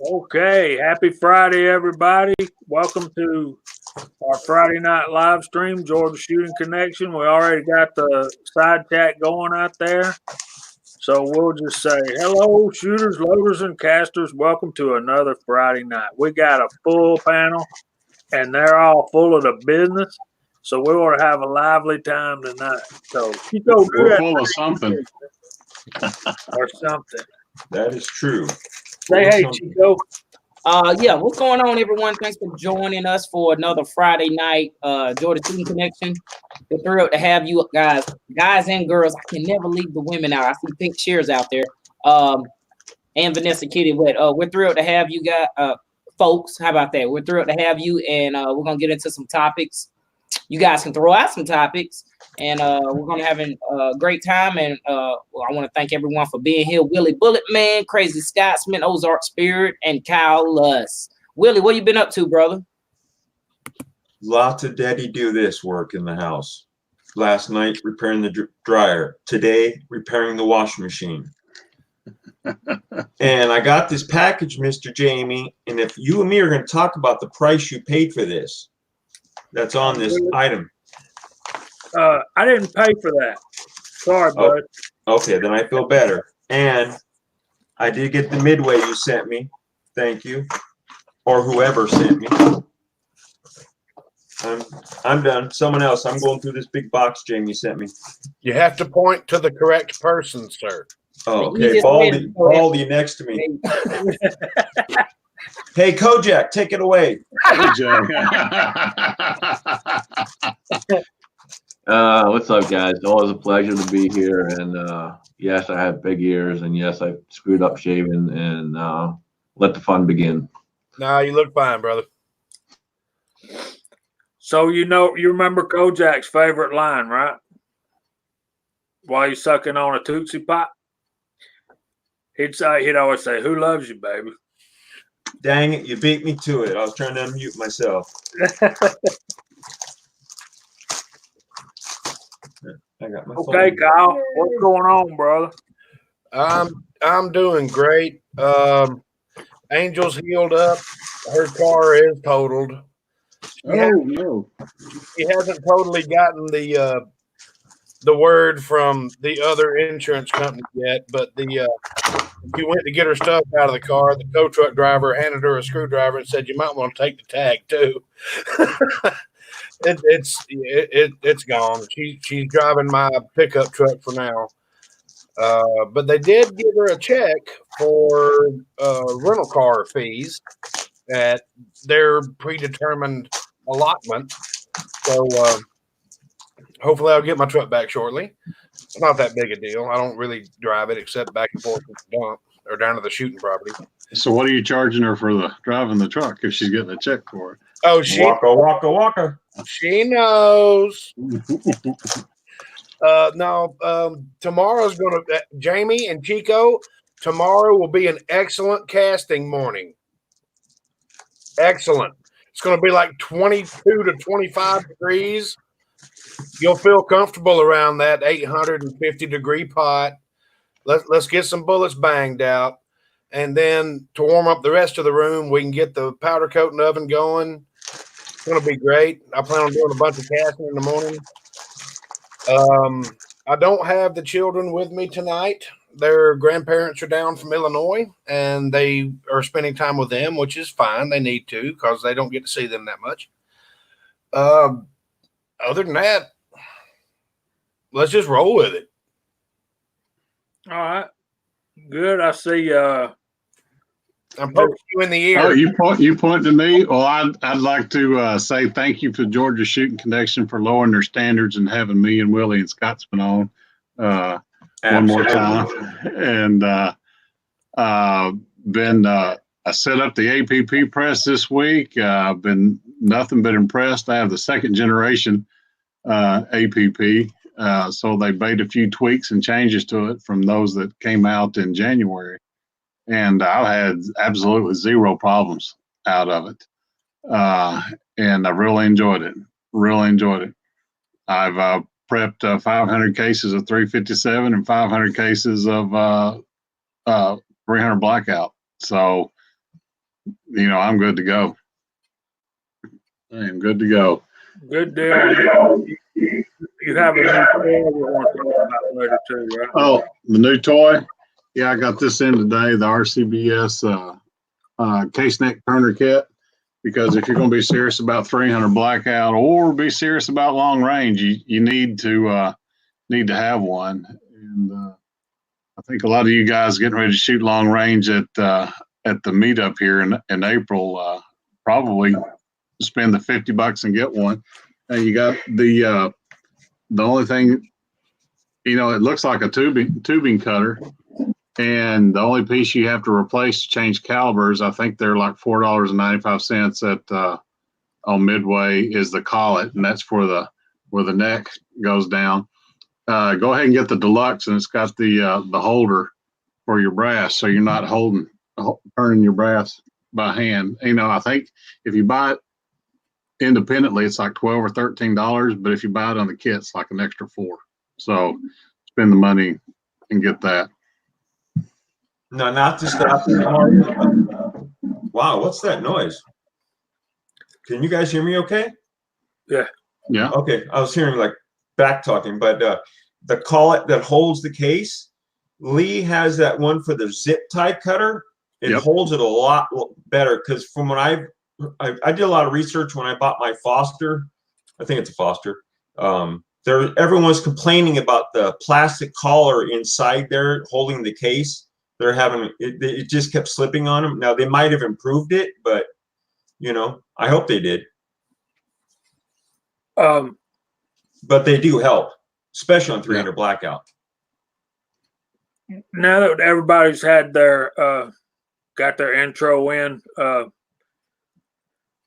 Okay, happy Friday, everybody. Welcome to our Friday night live stream, Georgia Shooting Connection. We already got the side chat going out there. So we'll just say hello, shooters, loaders, and casters. Welcome to another Friday night. We got a full panel, and they're all full of the business. So we want to have a lively time tonight. So Chico, do We're that full of something. or something. That is true. Say hey, Chico. Yeah, what's going on, everyone? Thanks for joining us for another Friday night Georgia Shooting Connection. We're thrilled to have you guys and girls. I can never leave the women out. I see pink chairs out there. And Vanessa Kitty, but we're thrilled to have you guys, folks. How about that? We're thrilled to have you, and we're gonna get into some topics. You guys can throw out some topics, and we're gonna have a great time. And I want to thank everyone for being here. Willie Bullet Man, Crazy Scotsman, Ozark Spirit, and Kyle Luss. Willie, what you been up to, brother? Lots of daddy do this work in the house. Last night repairing the dryer. Today repairing the washing machine. And I got this package, Mr. Jamie. And if you and me are going to talk about the price you paid for this, that's on this item. I didn't pay for that. Sorry, bud. Okay, then I feel better. And I did get the Midway you sent me. Thank you. Or whoever sent me. I'm done. Someone else. I'm going through this big box Jamie sent me. You have to point to the correct person, sir. Oh, okay. Baldy next to me. Hey, Kojak, take it away. What's up, guys? Always a pleasure to be here. And yes, I have big ears, and yes, I screwed up shaving. And let the fun begin. No, you look fine, brother. So you remember Kojak's favorite line, right? While you're sucking on a Tootsie Pop, he'd always say, "Who loves you, baby?" Dang it, you beat me to it. I was trying to unmute myself. I got my okay, phone. Kyle, what's going on, brother? I'm doing great. Angel's healed up. Her car is totaled. No. She hasn't totally gotten the word from the other insurance company yet, but she went to get her stuff out of the car. The tow truck driver handed her a screwdriver and said, "You might want to take the tag too." It's gone. She's driving my pickup truck for now. But they did give her a check for rental car fees at their predetermined allotment. So hopefully I'll get my truck back shortly. It's not that big a deal. I don't really drive it except back and forth to the dump or down to the shooting property. So what are you charging her for driving the truck if she's getting a check for it? Oh, Waka. She knows. Tomorrow's going to, Jamie and Chico, tomorrow will be an excellent casting morning. Excellent. It's going to be like 22 to 25 degrees. You'll feel comfortable around that 850 degree pot. Let's get some bullets banged out. And then to warm up the rest of the room, we can get the powder coating oven going. It's going to be great. I plan on doing a bunch of casting in the morning. I don't have the children with me tonight. Their grandparents are down from Illinois, and they are spending time with them, which is fine. They need to because they don't get to see them that much. Other than that, let's just roll with it. All right. Good. I see. I'm poking you in the ear. Oh, you point to me? Well, I'd like to say thank you for Georgia Shooting Connection for lowering their standards and having me and Willie and Scotsman on one more time. And I set up the APP press this week. I've been nothing but impressed. I have the second generation APP. So they made a few tweaks and changes to it from those that came out in January. And I had absolutely zero problems out of it. And I really enjoyed it. I've prepped 500 cases of 357 and 500 cases of 300 blackout. So I'm good to go. I am good to go. Good deal. You have a new toy we want to talk about later too, right? Oh, the new toy. Yeah, I got this in today, the RCBS case neck turner kit. Because if you're going to be serious about 300 blackout or be serious about long range, you need to have one. And I think a lot of you guys getting ready to shoot long range at the meetup here in April probably spend the $50 and get one. And you got the only thing, it looks like a tubing cutter. And the only piece you have to replace to change calibers, I think they're like $4.95 on Midway, is the collet, and that's for where the neck goes down. Go ahead and get the deluxe, and it's got the holder for your brass, so you're not turning your brass by hand. I think if you buy it independently, it's like $12 or $13, but if you buy it on the kit, it's like an extra $4. So spend the money and get that. No, not to stop you, Mario. Wow, what's that noise? Can you guys hear me okay? Yeah. Yeah. Okay, I was hearing like back talking, but the collet that holds the case, Lee has that one for the zip tie cutter. It holds it a lot better because from when I did a lot of research when I bought my Foster, I think it's a Foster. Everyone was complaining about the plastic collar inside there holding the case. They're having it just kept slipping on them. Now they might have improved it, but I hope they did. But they do help, especially on 300 blackout. Now that everybody's had got their intro in,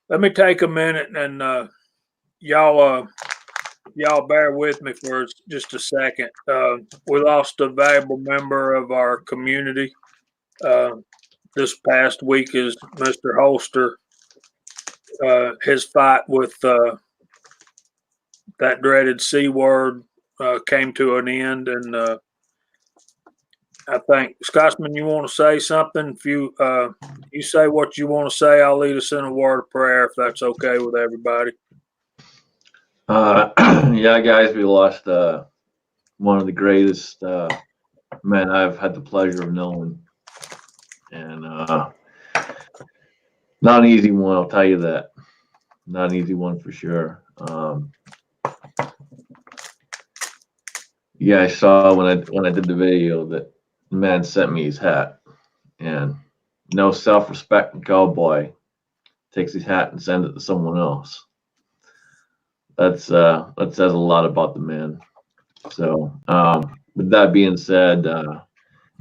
let me take a minute and y'all bear with me for just a second. We lost a valuable member of our community. This past week is Mr. Holster. His fight with that dreaded C word came to an end, and I think, Scotsman, you want to say something? If you say what you want to say, I'll lead us in a word of prayer if that's okay with everybody. Yeah, guys, we lost one of the greatest men I've had the pleasure of knowing, and not an easy one, I'll tell you that. Not an easy one for sure. You guys saw when I did the video that the man sent me his hat, and no self-respecting cowboy takes his hat and sends it to someone else. That says a lot about the man. So with that being said,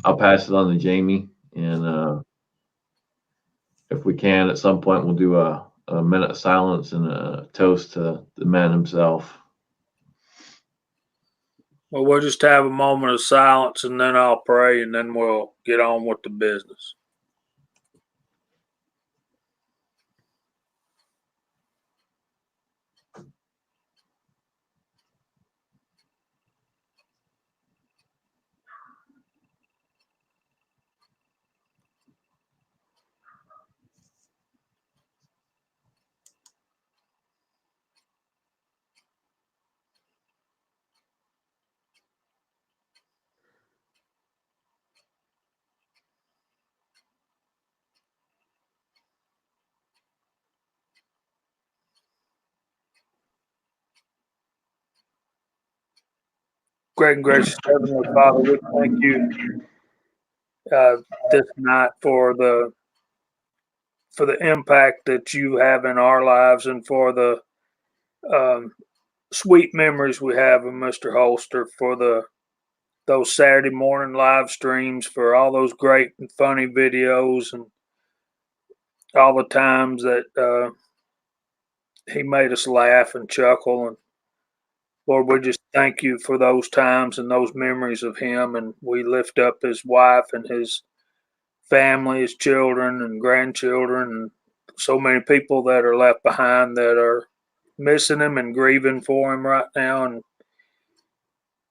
I'll pass it on to Jamie, and if we can at some point we'll do a minute of silence and a toast to the man himself. Well, we'll just have a moment of silence, and then I'll pray, and then we'll get on with the business. Great and gracious Heavenly Father, we thank you this night for the impact that you have in our lives and for the sweet memories we have of Mr. Holster, for those Saturday morning live streams, for all those great and funny videos, and all the times that he made us laugh and chuckle. And Lord, we just thank you for those times and those memories of him. And we lift up his wife and his family, his children and grandchildren, and so many people that are left behind that are missing him and grieving for him right now. And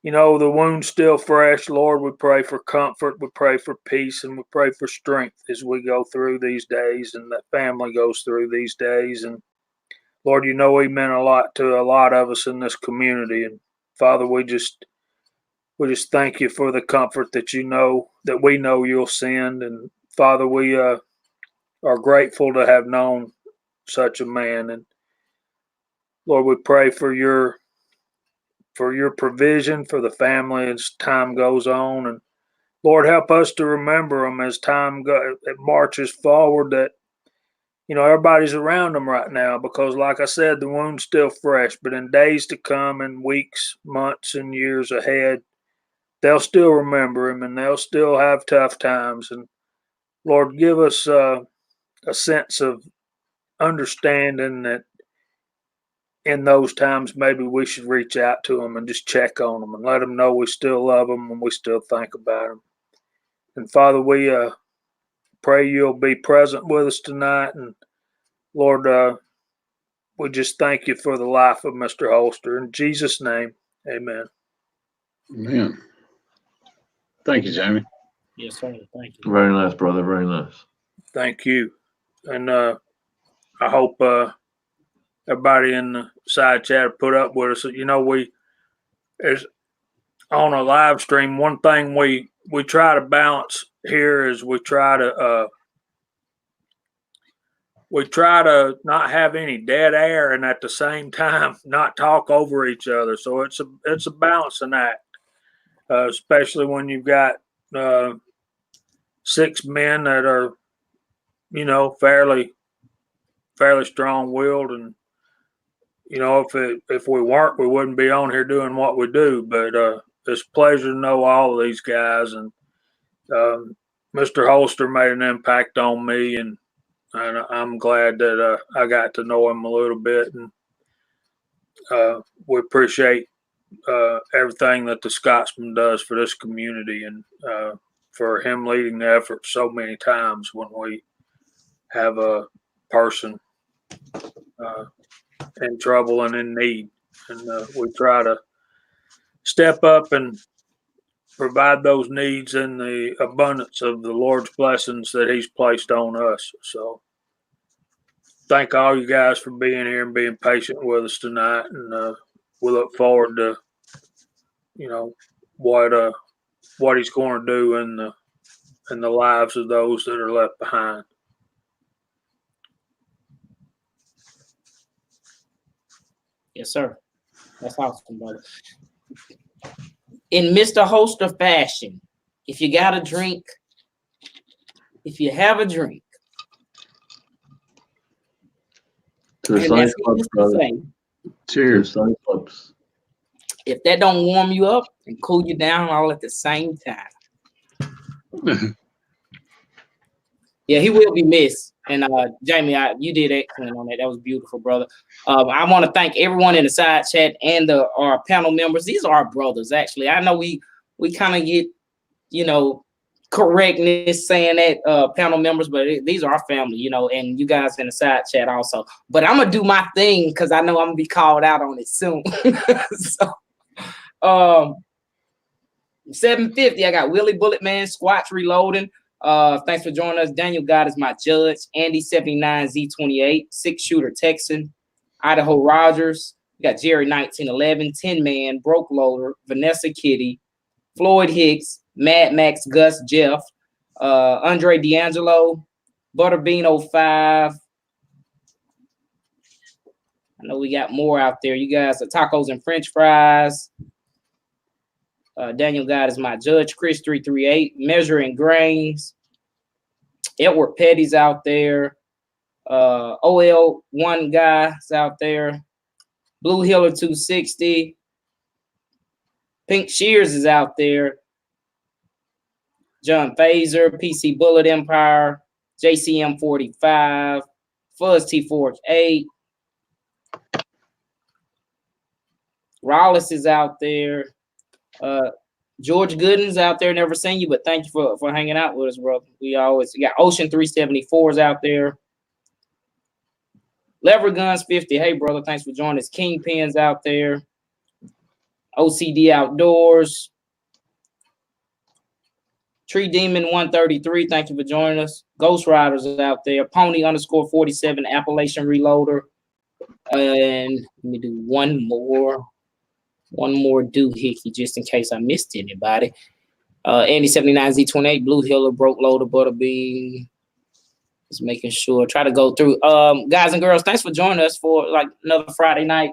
the wound's still fresh. Lord, we pray for comfort. We pray for peace, and we pray for strength as we go through these days and that family goes through these days. And Lord, he meant a lot to a lot of us in this community. And Father, we just thank you for the comfort that that we know you'll send. And Father, we are grateful to have known such a man. And Lord, we pray for your provision for the family as time goes on. And Lord, help us to remember them as it marches forward, that everybody's around them right now, because like I said, the wound's still fresh, but in days to come and weeks, months, and years ahead, they'll still remember him and they'll still have tough times. And Lord, give us a sense of understanding that in those times, maybe we should reach out to them and just check on them and let them know we still love them and we still think about them. And Father, we pray you'll be present with us tonight. And Lord, we just thank you for the life of Mr. Holster. In Jesus' name, amen. Amen. Thank you, Jamie. Yes, sir. Thank you. Very nice, brother. Very nice. Thank you. And I hope everybody in the side chat put up with us. As on a live stream, one thing we try to balance here is we try to not have any dead air and at the same time not talk over each other. So it's a balancing act, especially when you've got 6 men that are fairly strong-willed. And if we weren't, we wouldn't be on here doing what we do. But it's a pleasure to know all of these guys. And Mr. Holster made an impact on me, and I'm glad that I got to know him a little bit. And we appreciate everything that the Scotsman does for this community, and for him leading the effort so many times when we have a person in trouble and in need. And we try to step up and provide those needs in the abundance of the Lord's blessings that he's placed on us. So thank all you guys for being here and being patient with us tonight. And we look forward to, what he's going to do in the lives of those that are left behind. Yes, sir. That's awesome, brother. In Mr. Holster fashion, if you got a drink, if you have a drink, To the and Sunny that's what Clubs, this brother. say, Cheers. Sunny Clubs. if that don't warm you up and cool you down all at the same time. Yeah, he will be missed. And Jamie, you did excellent on that. That was beautiful, brother. I want to thank everyone in the side chat and our panel members. These are our brothers, actually. I know we kind of get, correctness saying that panel members, but these are our family, and you guys in the side chat also. But I'm gonna do my thing because I know I'm gonna be called out on it soon. So 750, I got Willie Bulletman, Squatch Reloading. Thanks for joining us. Daniel God is my judge. Andy 79 Z28, 6-shooter Texan. Idaho Rogers. We got Jerry 1911, 10 Man, Broke Loader, Vanessa Kitty, Floyd Hicks, Mad Max Gus Jeff, Andre D'Angelo, Butterbean 05. I know we got more out there. You guys are tacos and French fries. Daniel God is my judge. Chris 338, Measuring Grains. Edward Petty's out there. OL1 guy's out there. Blue Hiller 260. Pink Shears is out there. John Phaser, PC Bullet Empire, JCM 45, Fuzz T Forge 8. Rollis is out there. George Gooden's out there. Never seen you, but thank you for hanging out with us, brother. We got Ocean 374's out there. Lever Guns 50. Hey, brother, thanks for joining us. Kingpin's out there. OCD Outdoors. Tree Demon 133, thank you for joining us. Ghost Riders is out there. Pony _47, Appalachian Reloader. And let me do one more doohickey just in case I missed anybody. Andy 79Z28, Blue Hiller, Broke Loader, Butterbean. Just making sure. Try to go through. Guys and girls, thanks for joining us for like another Friday night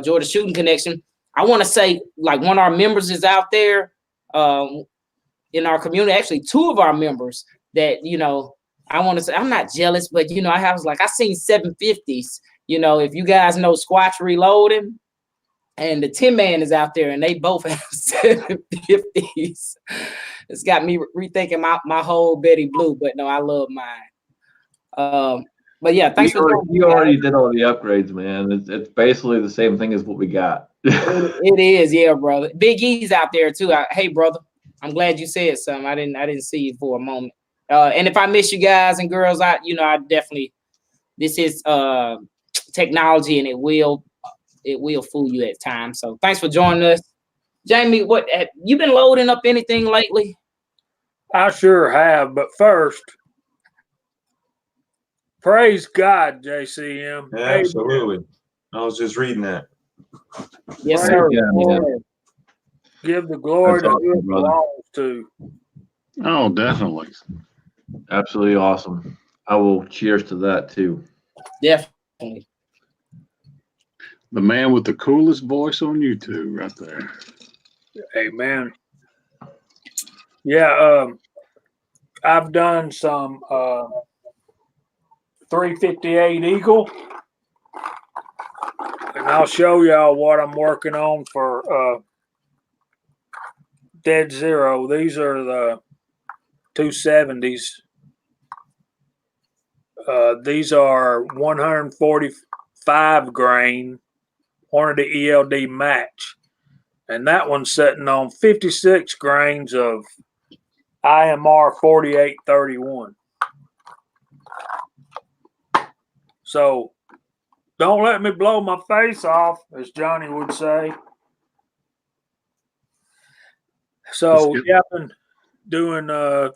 Georgia Shooting Connection. I want to say like one of our members is out there in our community. Actually, two of our members that, you know, I want to say, I'm not jealous, but, you know, I seen 750s. You know, if you guys know Squatch Reloading, and the Tin Man is out there, and they both have 750s. It's got me rethinking my whole Betty Blue, but no, I love mine. But yeah, thanks for joining. You already did all the upgrades, man. It's basically the same thing as what we got. It is, yeah, brother. Big E's out there too. Hey, brother, I'm glad you said something. I didn't see you for a moment. And if I miss you guys and girls, I definitely. This is technology, and it will fool you at times. So thanks for joining us. Jamie, what have you been loading up anything lately? I sure have, but first, praise God, JCM. Absolutely. Amen. I was just reading that. Yes, sir. Yeah, give the glory to who it belongs to. Oh, definitely. Absolutely awesome. I will cheers to that too. Definitely. The man with the coolest voice on YouTube right there. Amen. Yeah, I've done some 358 Eagle, and I'll show y'all what I'm working on for Dead Zero. These are the 270s. These are 145 grain, one of the ELD match. And that one's sitting on 56 grains of IMR 4831. So don't let me blow my face off, as Johnny would say. So yeah, I've been doing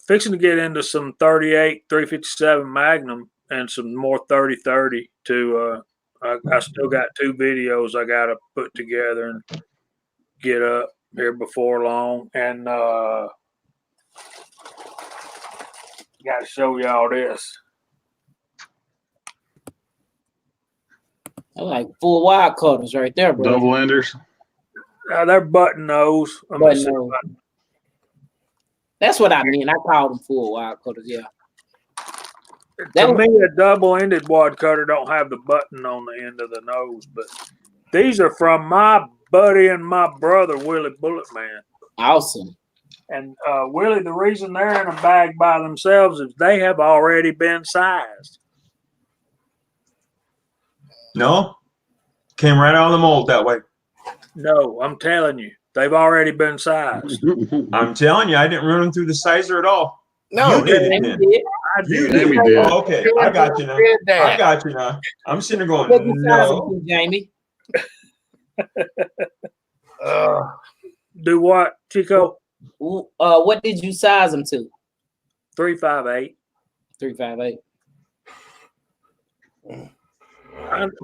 fixing to get into some 38 357 Magnum and some more 30-30 to I still got 2 videos I gotta put together and get up here before long, and got to show y'all this. I like full wide cutters right there, bro. Double enders. They're button nose. That's what I mean. I call them full wide cutters. Yeah. To me, a double-ended wad cutter don't have the button on the end of the nose, but these are from my buddy and my brother, Willie Bullet Man. Awesome. And Willie, the reason they're in a bag by themselves is they have already been sized. No? Came right out of the mold that way. No, I'm telling you, they've already been sized. I'm telling you, I didn't run them through the sizer at all. No, you did it. I You did. did. Oh, okay, I got you now. I got you now. I'm sitting there going, What you no. Jamie? Do what, Chico? What did you size them to? 358. 358.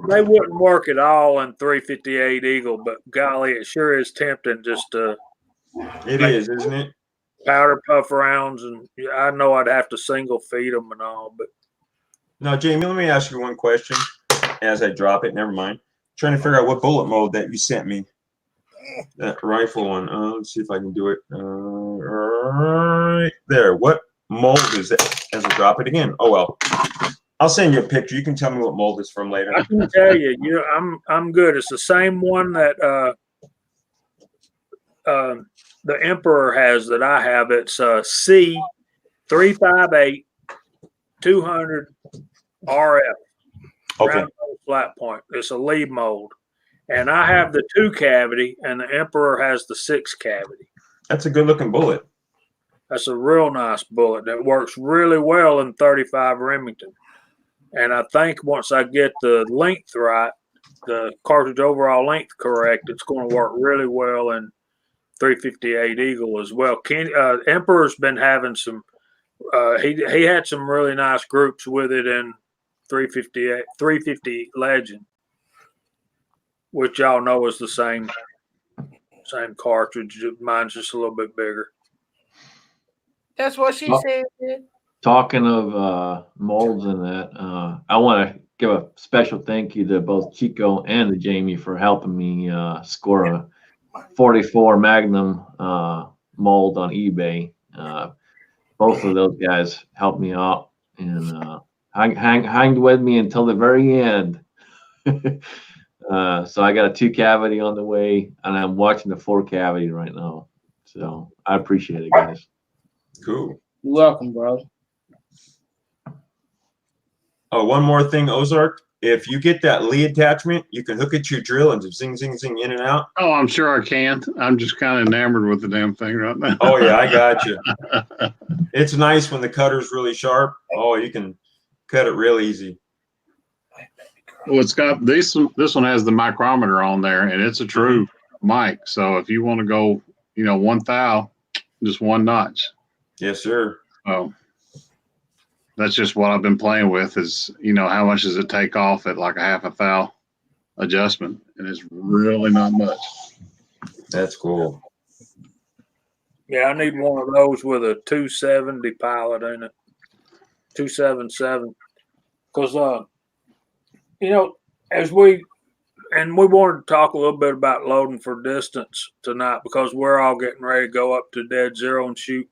They wouldn't work at all in 358 Eagle, but golly, it sure is tempting just to. It is, isn't it? Powder puff rounds, and I know I'd have to single feed them and all, but. Now, Jamie, let me ask you one question as I drop it. Never mind. Trying to figure out what bullet mold that you sent me. That rifle one. Let's see if I can do it. Right there. What mold is that? As I drop it again. Oh well. I'll send you a picture. You can tell me what mold it's from later. I can tell you. I'm good. It's the same one that the Emperor has that I have. It's C358 200 RF. Okay. Flat point. It's a lead mold. And I have the 2 cavity, and the Emperor has the 6 cavity. That's a good looking bullet. That's a real nice bullet that works really well in 35 Remington. And I think once I get the length right, the cartridge overall length correct, it's going to work really well in 358 Eagle as well. Emperor's been having some. He had some really nice groups with it in 350 Legend, which y'all know is the same cartridge. Mine's just a little bit bigger. That's what she said. Talking of molds and that, I want to give a special thank you to both Chico and to Jamie for helping me score a 44 Magnum mold on eBay. Both of those guys helped me out and hanged with me until the very end. So I got a 2 cavity on the way, and I'm watching the 4 cavity right now. So I appreciate it, guys. Cool. You're welcome, bro. Oh, one more thing, Ozark. If you get that Lee attachment, you can hook it to your drill and just zing, zing, zing in and out. Oh, I'm sure I can. I'm just kind of enamored with the damn thing right now. Oh, yeah, I got you. It's nice when the cutter's really sharp. Oh, you can cut it real easy. Well, it's got this one has the micrometer on there, and it's a true mic. So if you want to go, 1 thou, just 1 notch. Yes, sir. Oh, that's just what I've been playing with is, how much does it take off at like a 1/2 thou adjustment? And it's really not much. That's cool. Yeah, I need one of those with a 270 pilot in it, 277. Because, as we wanted to talk a little bit about loading for distance tonight because we're all getting ready to go up to dead zero and shoot,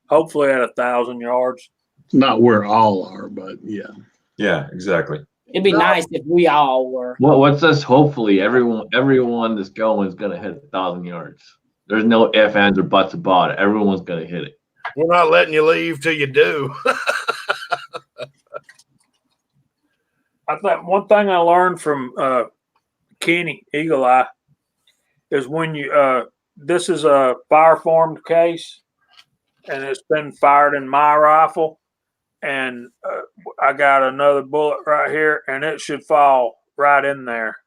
hopefully at 1,000 yards. Not where all are, but yeah. Yeah, exactly. It'd be nice if we all were. Well, what's this? Hopefully, everyone that's going is going to hit 1,000 yards. There's no ifs, ands, or buts about it. Everyone's going to hit it. We're not letting you leave till you do. I think one thing I learned from Kenny Eagle Eye is when you this is a fire formed case, and it's been fired in my rifle, and I got another bullet right here, and it should fall right in there.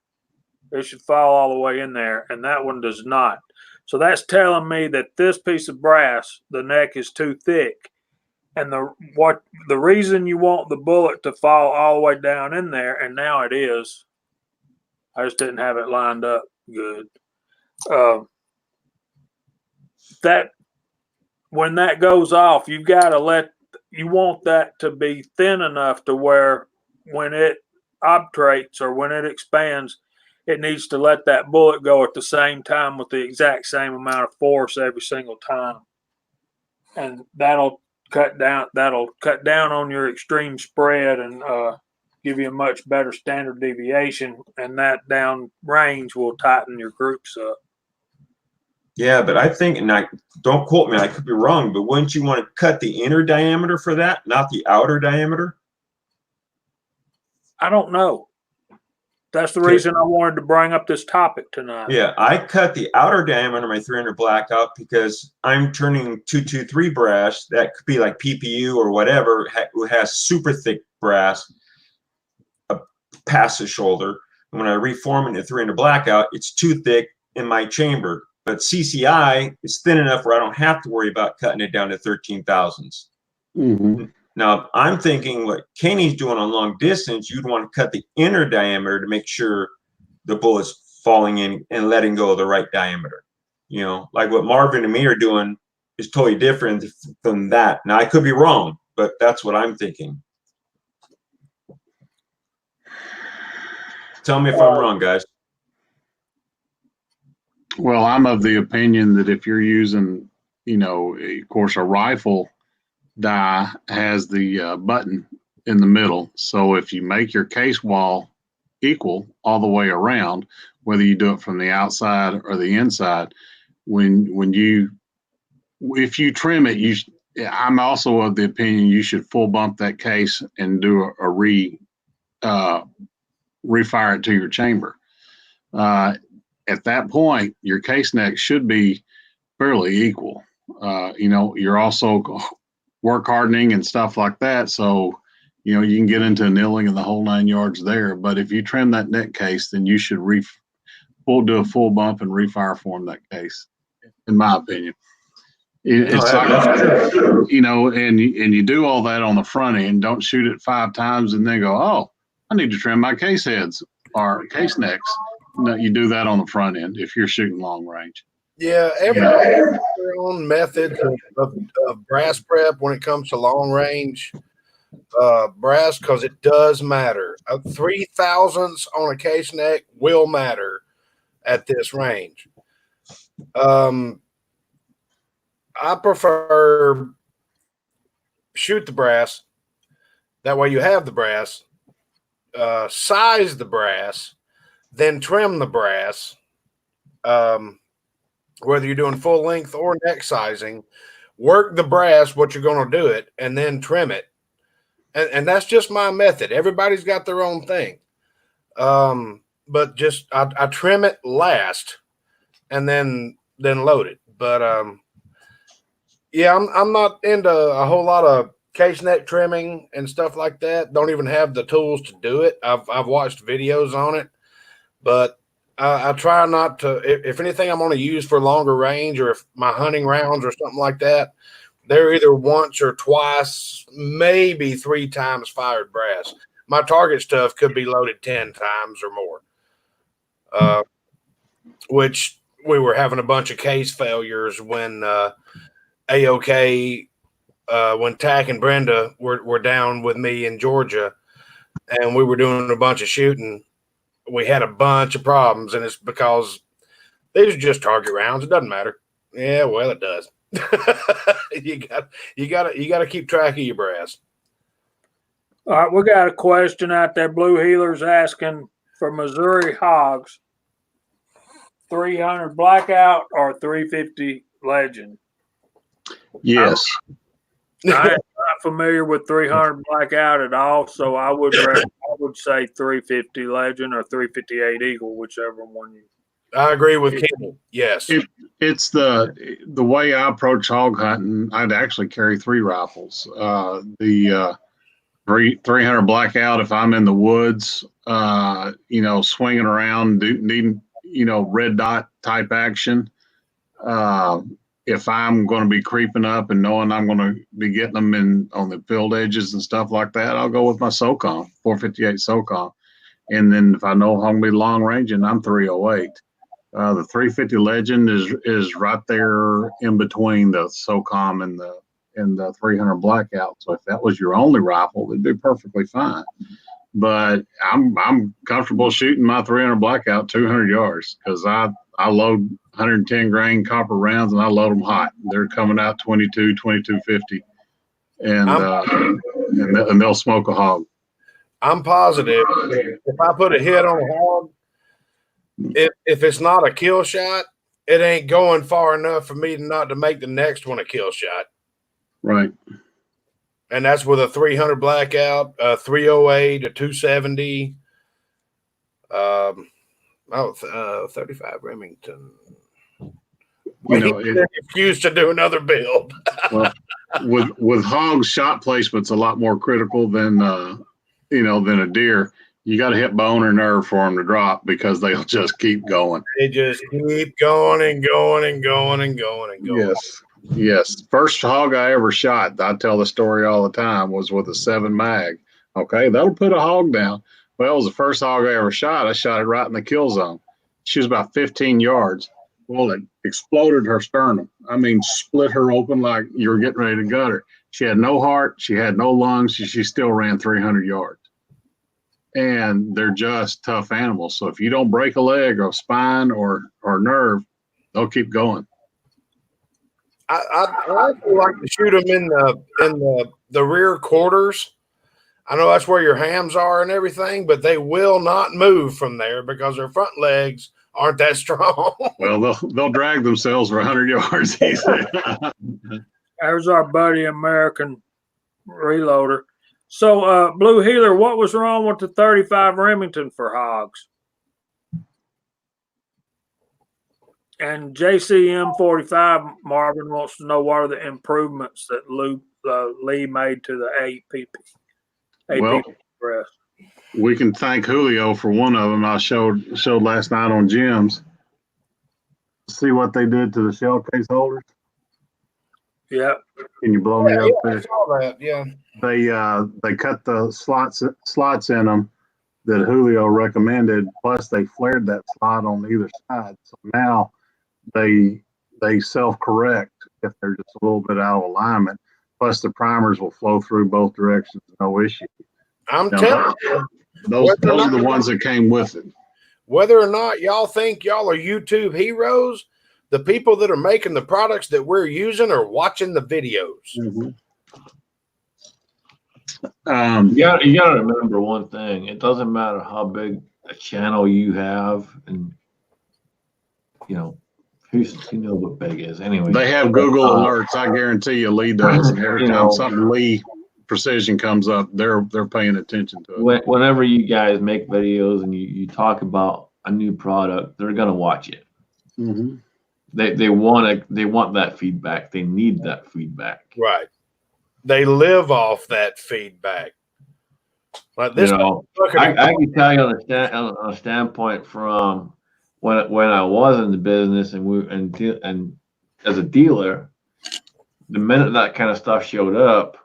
It should fall all the way in there, and that one does not. So that's telling me that this piece of brass, the neck is too thick. And the reason you want the bullet to fall all the way down in there, and now it is, I just didn't have it lined up good. That when that goes off, you've got to you want that to be thin enough to where when it obturates or when it expands, it needs to let that bullet go at the same time with the exact same amount of force every single time. And that'll cut down on your extreme spread and give you a much better standard deviation, and that down range will tighten your groups up. Yeah, but I think, and don't quote me, I could be wrong, but wouldn't you want to cut the inner diameter for that, not the outer diameter? I don't know. That's the reason I wanted to bring up this topic tonight. Yeah, I cut the outer diameter of my 300 blackout because I'm turning 223 brass. That could be like PPU or whatever, who has super thick brass past the shoulder. And when I reform it into 300 blackout, it's too thick in my chamber. But CCI is thin enough where I don't have to worry about cutting it down to 13 thousandths. Mm-hmm. Now, I'm thinking what Kenny's doing on long distance, you'd want to cut the inner diameter to make sure the bullet's falling in and letting go of the right diameter. Like what Marvin and me are doing is totally different from that. Now, I could be wrong, but that's what I'm thinking. Tell me if I'm wrong, guys. Well, I'm of the opinion that if you're using, of course, a rifle die has the button in the middle. So if you make your case wall equal all the way around, whether you do it from the outside or the inside, if you trim it, I'm also of the opinion you should full bump that case and do refire it to your chamber. At that point, your case neck should be fairly equal. You're also work hardening and stuff like that. So You can get into annealing and the whole 9 yards there. But if you trim that neck case, then you should do a full bump and refire form that case, in my opinion. It's like, and you do all that on the front end. Don't shoot it 5 times and then go, oh, I need to trim my case heads or case necks. No, you do that on the front end if you're shooting long range. Yeah, everybody has their own methods of brass prep when it comes to long range brass, because it does matter. 3/1000ths on a case neck will matter at this range. I prefer shoot the brass. That way you have the brass. Size the brass, then trim the brass. Whether you're doing full length or neck sizing, work the brass, what you're going to do it, and then trim it. And that's just my method. Everybody's got their own thing. But just I trim it last and then load it. But yeah, I'm not into a whole lot of case neck trimming and stuff like that. Don't even have the tools to do it. I've watched videos on it, but I try not to. If anything, I'm going to use for longer range, or if my hunting rounds or something like that, they're either once or twice, maybe 3 times fired brass. My target stuff could be loaded 10 times or more, which we were having a bunch of case failures when AOK, when Tack and Brenda were down with me in Georgia, and we were doing a bunch of shooting. We had a bunch of problems, and it's because these are just target rounds. It doesn't matter. Yeah, well, it does. you got to keep track of your brass. All right, we got a question out there. Blue Healer's asking for Missouri hogs, 300 blackout or 350 legend. Yes. I'm not familiar with 300 blackout at all, so I would say 350 legend or 358 eagle, whichever one you. I agree with Kenny. Yes. It's the way I approach hog hunting. I'd actually carry 3 rifles. The 300 blackout if I'm in the woods, swinging around, needing red dot type action. If I'm going to be creeping up and knowing I'm going to be getting them on the field edges and stuff like that, I'll go with my SOCOM, 458 SOCOM. And then if I know I'm going to be long ranging, I'm 308. The 350 Legend is right there in between the SOCOM and the 300 blackout. So if that was your only rifle, it'd be perfectly fine. But I'm comfortable shooting my 300 blackout 200 yards because I load 110 grain copper rounds and I load them hot. They're coming out 2250, and they'll smoke a hog. I'm positive if I put a hit on a hog, if it's not a kill shot, it ain't going far enough for me not to make the next one a kill shot. Right. And that's with a 300 blackout, a 308, a 270, 35 Remington. Refused to do another build. Well, with hogs, shot placement's a lot more critical than a deer. You got to hit bone or nerve for them to drop because they'll just keep going. They just keep going and going and going and going and going. Yes. First hog I ever shot, I tell the story all the time, was with a 7 mag. Okay, that'll put a hog down. Well, it was the first hog I ever shot. I shot it right in the kill zone. She was about 15 yards. Well, it exploded her sternum. I mean, split her open like you were getting ready to gut her. She had no heart. She had no lungs. She still ran 300 yards. And they're just tough animals. So if you don't break a leg or a spine or nerve, they'll keep going. I also like to shoot them in the rear quarters. I know that's where your hams are and everything, but they will not move from there because their front legs aren't that strong. Well, they'll drag themselves for 100 yards. There's our buddy American Reloader. So, Blue Healer, what was wrong with the 35 Remington for hogs? And JCM45 Marvin wants to know what are the improvements that Lee made to the APP. Well, press. we can thank Julio for one of them. I showed last night on Jim's. See what they did to the shell case holders. Yeah. Can you blow me up I there? saw that. Yeah. They cut the slots in them that Julio recommended. Plus, they flared that slot on either side. So now they self-correct if they're just a little bit out of alignment. Plus, the primers will flow through both directions, no issue. I'm telling you, those are the ones that came with it. Whether or not y'all think y'all are YouTube heroes, the people that are making the products that we're using are watching the videos. Mm-hmm. You gotta remember one thing. It doesn't matter how big a channel you have, and you know what big is anyway. They have Google alerts. I guarantee you, Lee does. And every time something Lee Precision comes up, they're paying attention to it. Whenever you guys make videos and you talk about a new product, they're gonna watch it. Mm-hmm. They want that feedback. They need that feedback. Right. They live off that feedback. Like this, I can tell you on a standpoint from when I was in the business and as a dealer, the minute that kind of stuff showed up,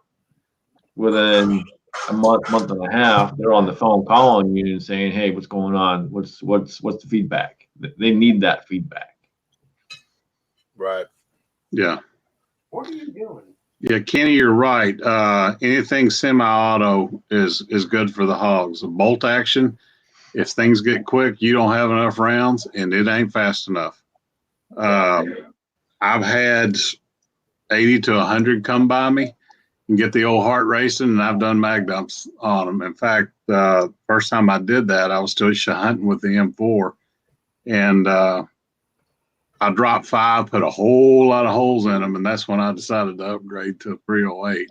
within a month and a half, they're on the phone calling you and saying, "Hey, what's going on? What's the feedback?" They need that feedback. Right. Yeah. What are you doing? Yeah, Kenny, you're right. Anything semi-auto is good for the hogs. A bolt action, if things get quick, you don't have enough rounds, and it ain't fast enough. I've had 80 to 100 come by me and get the old heart racing, and I've done mag dumps on them. In fact, first time I did that, I was still hunting with the M4, and I dropped 5, put a whole lot of holes in them, and that's when I decided to upgrade to 308.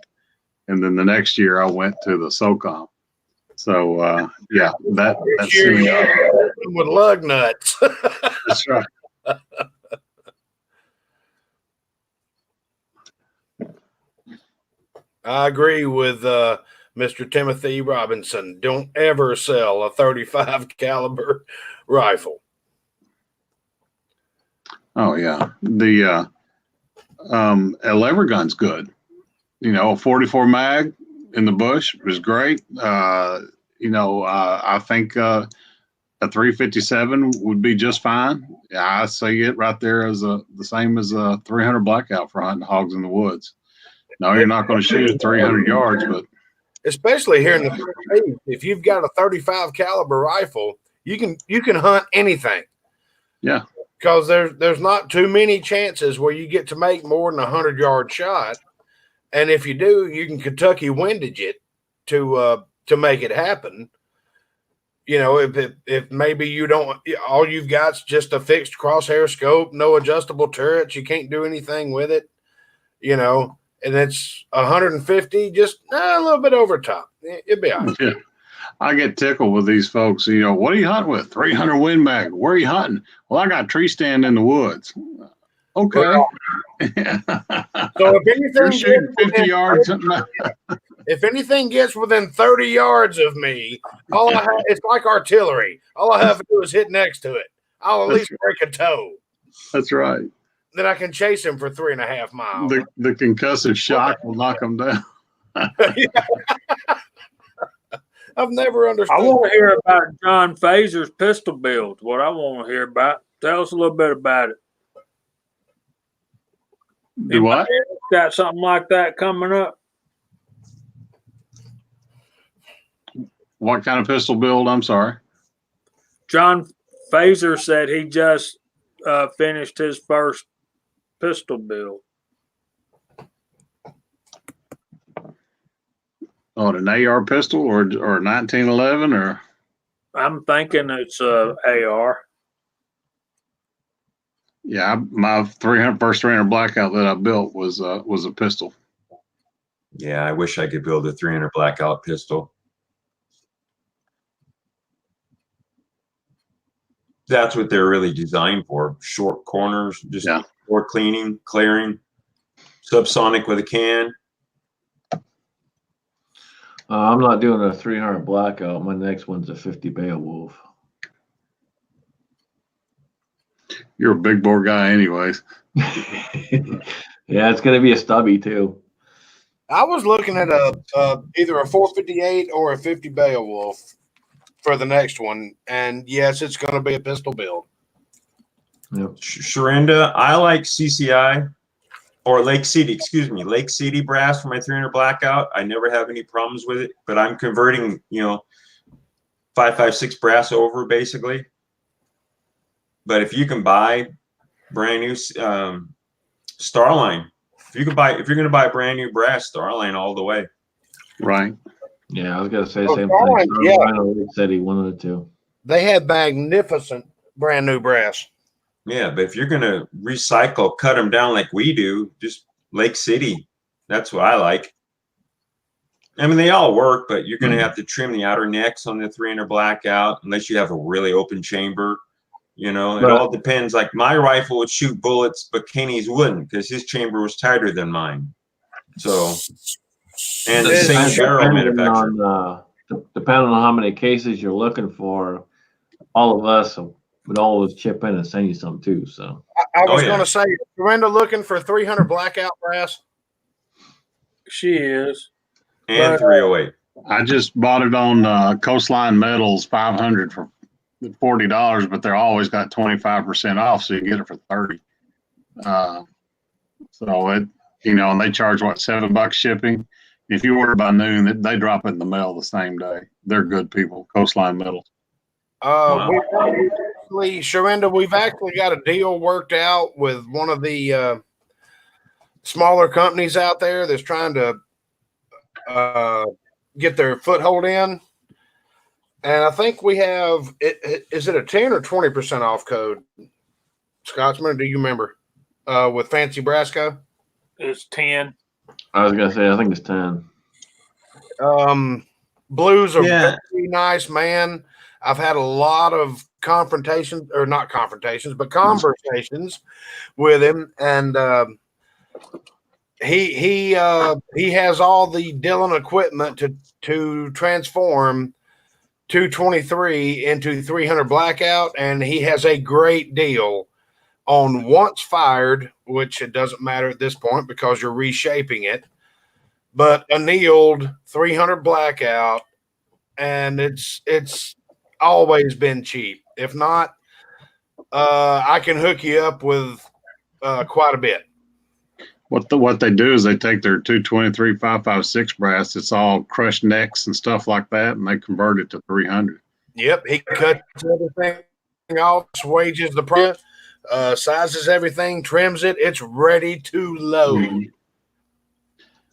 And then the next year I went to the SOCOM. So yeah, that's with lug nuts. That's right. I agree with Mr. Timothy Robinson. Don't ever sell a 35 caliber rifle. Oh yeah, the a lever gun's good. A 44 mag in the bush was great. I think a 357 would be just fine. Yeah, I say it right there as the same as a 300 blackout for hunting hogs in the woods. No, you're not going to shoot at 300 yards, but especially here in the States, if you've got a 35 caliber rifle, you can hunt anything. Yeah. Because there's not too many chances where you get to make more than 100-yard shot, and if you do, you can Kentucky windage it to make it happen. If maybe you don't, all you've got's just a fixed crosshair scope, no adjustable turrets, you can't do anything with it, and it's 150, just a little bit over top. It'd be all right. Yeah. I get tickled with these folks. What are you hunting with? 300 Win Mag. Where are you hunting? Well, I got a tree stand in the woods. Okay. Well, so if anything, you're shooting 50 yards. If anything gets within 30 yards of me, it's like artillery. All I have to do is hit next to it. I'll at least break a toe. That's right. Then I can chase him for 3.5 miles. The concussive shock will knock him down. I've never understood. I want to hear about John Fazer's pistol build. What I want to hear about. Tell us a little bit about it. Do what? Got something like that coming up? What kind of pistol build? I'm sorry. John Fazer said he just finished his first pistol build. Oh, an AR pistol or 1911 or? I'm thinking it's AR. Yeah, my first 300 blackout that I built was a pistol. Yeah, I wish I could build a 300 blackout pistol. That's what they're really designed for. Short corners, just for cleaning, clearing, subsonic with a can. I'm not doing a 300 blackout. My next one's a 50 Beowulf. You're a big bore guy, anyways. Yeah, it's gonna be a stubby too. I was looking at either a 458 or a 50 Beowulf for the next one, and yes, it's going to be a pistol build. Yep. Sharenda, I like CCI or Lake City, Lake City brass for my 300 blackout. I never have any problems with it, but I'm converting, 556 brass over basically. But if you can buy brand new Starline, if you're going to buy brand new brass, Starline all the way. Right. Yeah, I was gonna say the same Starline, thing. yeah. Lake City, one of the two. They had magnificent brand new brass. Yeah, but if you're going to recycle, cut them down like we do, just Lake City. That's what I like. I mean, they all work, but you're going to have to trim the outer necks on the 300 blackout unless you have a really open chamber. It all depends. Like my rifle would shoot bullets, but Kenny's wouldn't because his chamber was tighter than mine. So, and the same barrel manufacturer. Depending on how many cases you're looking for, all of us would always chip in and send you some too. So I was going to say, Sharenda looking for 300 blackout brass. She is. And 308. I just bought it on Coastline Metals 500 for $40, but they're always got 25% off, so you get it for 30. So it, and they charge $7 shipping. If you order by noon, they drop it in the mail the same day. They're good people, Coastline Metals. Wow. Sharenda, we've actually got a deal worked out with one of the smaller companies out there that's trying to get their foothold in. And I think we have is it a 10 or 20% off code? Scotsman, do you remember? With Fancy Brasco? It's 10. I was gonna say I think it's 10. Blues are very nice, man. I've had a lot of conversations with him, and he has all the Dillon equipment to transform 223 into 300 blackout, and he has a great deal on once fired, which it doesn't matter at this point because you're reshaping it, but annealed 300 blackout, and it's always been cheap. If not, I can hook you up with quite a bit. What they do is they take their 223 556 brass, it's all crushed necks and stuff like that, and they convert it to 300. Yep, he cuts everything off, wages the price, sizes everything, trims it. It's ready to load.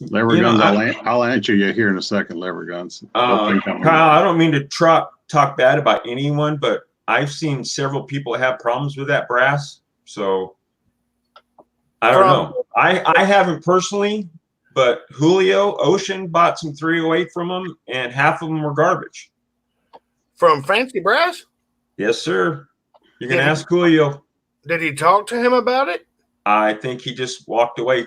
Lever guns, I'll answer you here in a second. Lever guns. Kyle, I don't mean to talk bad about anyone, but I've seen several people have problems with that brass. So I don't know. I haven't personally, but Julio Ocean bought some 308 from him, and half of them were garbage. From Fancy Brass? Yes, sir. You can ask Julio. Did he talk to him about it? I think he just walked away,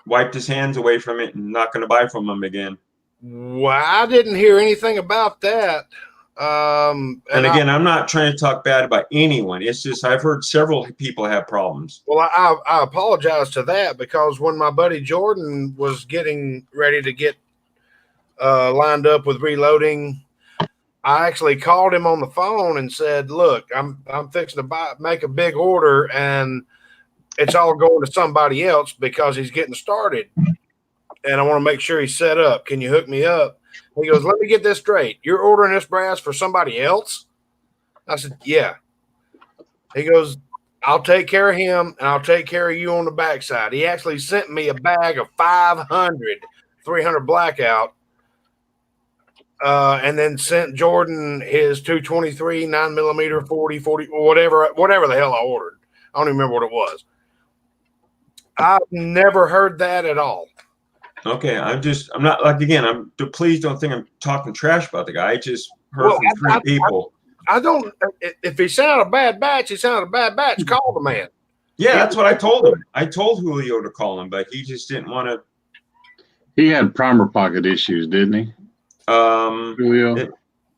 wiped his hands away from it, and not going to buy from him again. Well, I didn't hear anything about that. And again, I'm not trying to talk bad about anyone. It's just I've heard several people have problems. Well, I apologize to that because when my buddy Jordan was getting ready to get lined up with reloading, I actually called him on the phone and said, "Look, I'm fixing to make a big order, and it's all going to somebody else because he's getting started, and I want to make sure he's set up. Can you hook me up?" He goes, "Let me get this straight. You're ordering this brass for somebody else?" I said, "Yeah." He goes, "I'll take care of him, and I'll take care of you on the backside." He actually sent me a bag of 500 300 blackout, and then sent Jordan his 223 9mm 40 whatever the hell I ordered. I don't even remember what it was. I've never heard that at all. Okay, I'm not like, again, please don't think I'm talking trash about the guy. I just heard from three people. I don't, if he sounded a bad batch, call the man. Yeah, that's what I told him. I told Julio to call him, but he just didn't want to. He had primer pocket issues, didn't he? Julio?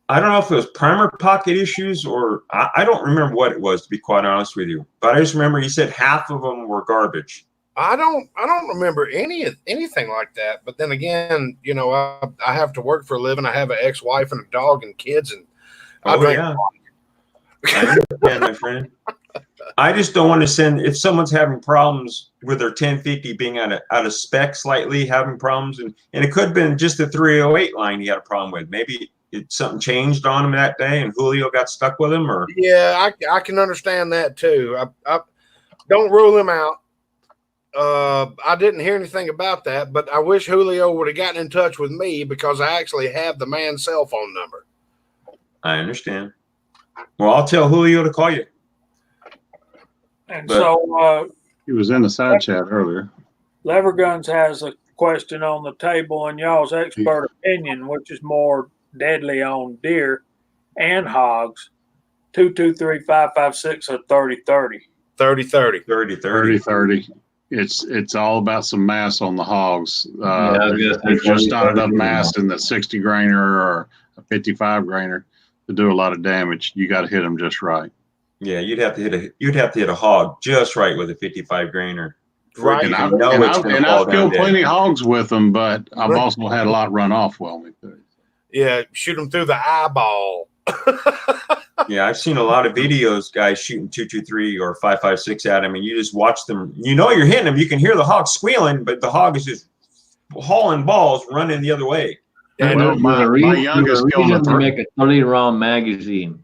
I don't know if it was primer pocket issues or I don't remember what it was, to be quite honest with you. But I just remember he said half of them were garbage. I don't remember anything like that. But then again, you know, I have to work for a living. I have an ex-wife and a dog and kids, and I drink. Yeah. I understand, my friend. I just don't want to send, if someone's having problems with their 1050 being out of spec slightly, having problems, and it could have been just the 308 line he had a problem with. Maybe something changed on him that day and Julio got stuck with him, or yeah, I can understand that too. I don't rule him out. I didn't hear anything about that, but I wish Julio would have gotten in touch with me because I actually have the man's cell phone number. I understand. Well, I'll tell Julio to call you. And so he was in the side chat earlier. Lever Guns has a question on the table, in y'all's expert opinion, which is more deadly on deer and hogs, 223-556 or 30-30? 30-30. 30-30. It's all about some mass on the hogs. There's just not enough mass in the 60 grainer or a 55 grainer to do a lot of damage. You got to hit them just right. Yeah, you'd have to hit a hog just right with a 55 grainer. Right. And I've killed plenty of hogs with them, but I've also had a lot run off well me too. Yeah, shoot them through the eyeball. Yeah, I've seen a lot of videos, guys shooting 223 or 556 at them, and you just watch them. You know you're hitting them. You can hear the hog squealing, but the hog is just hauling balls, running the other way. Yeah, well, my youngest killed a make a 30-round magazine.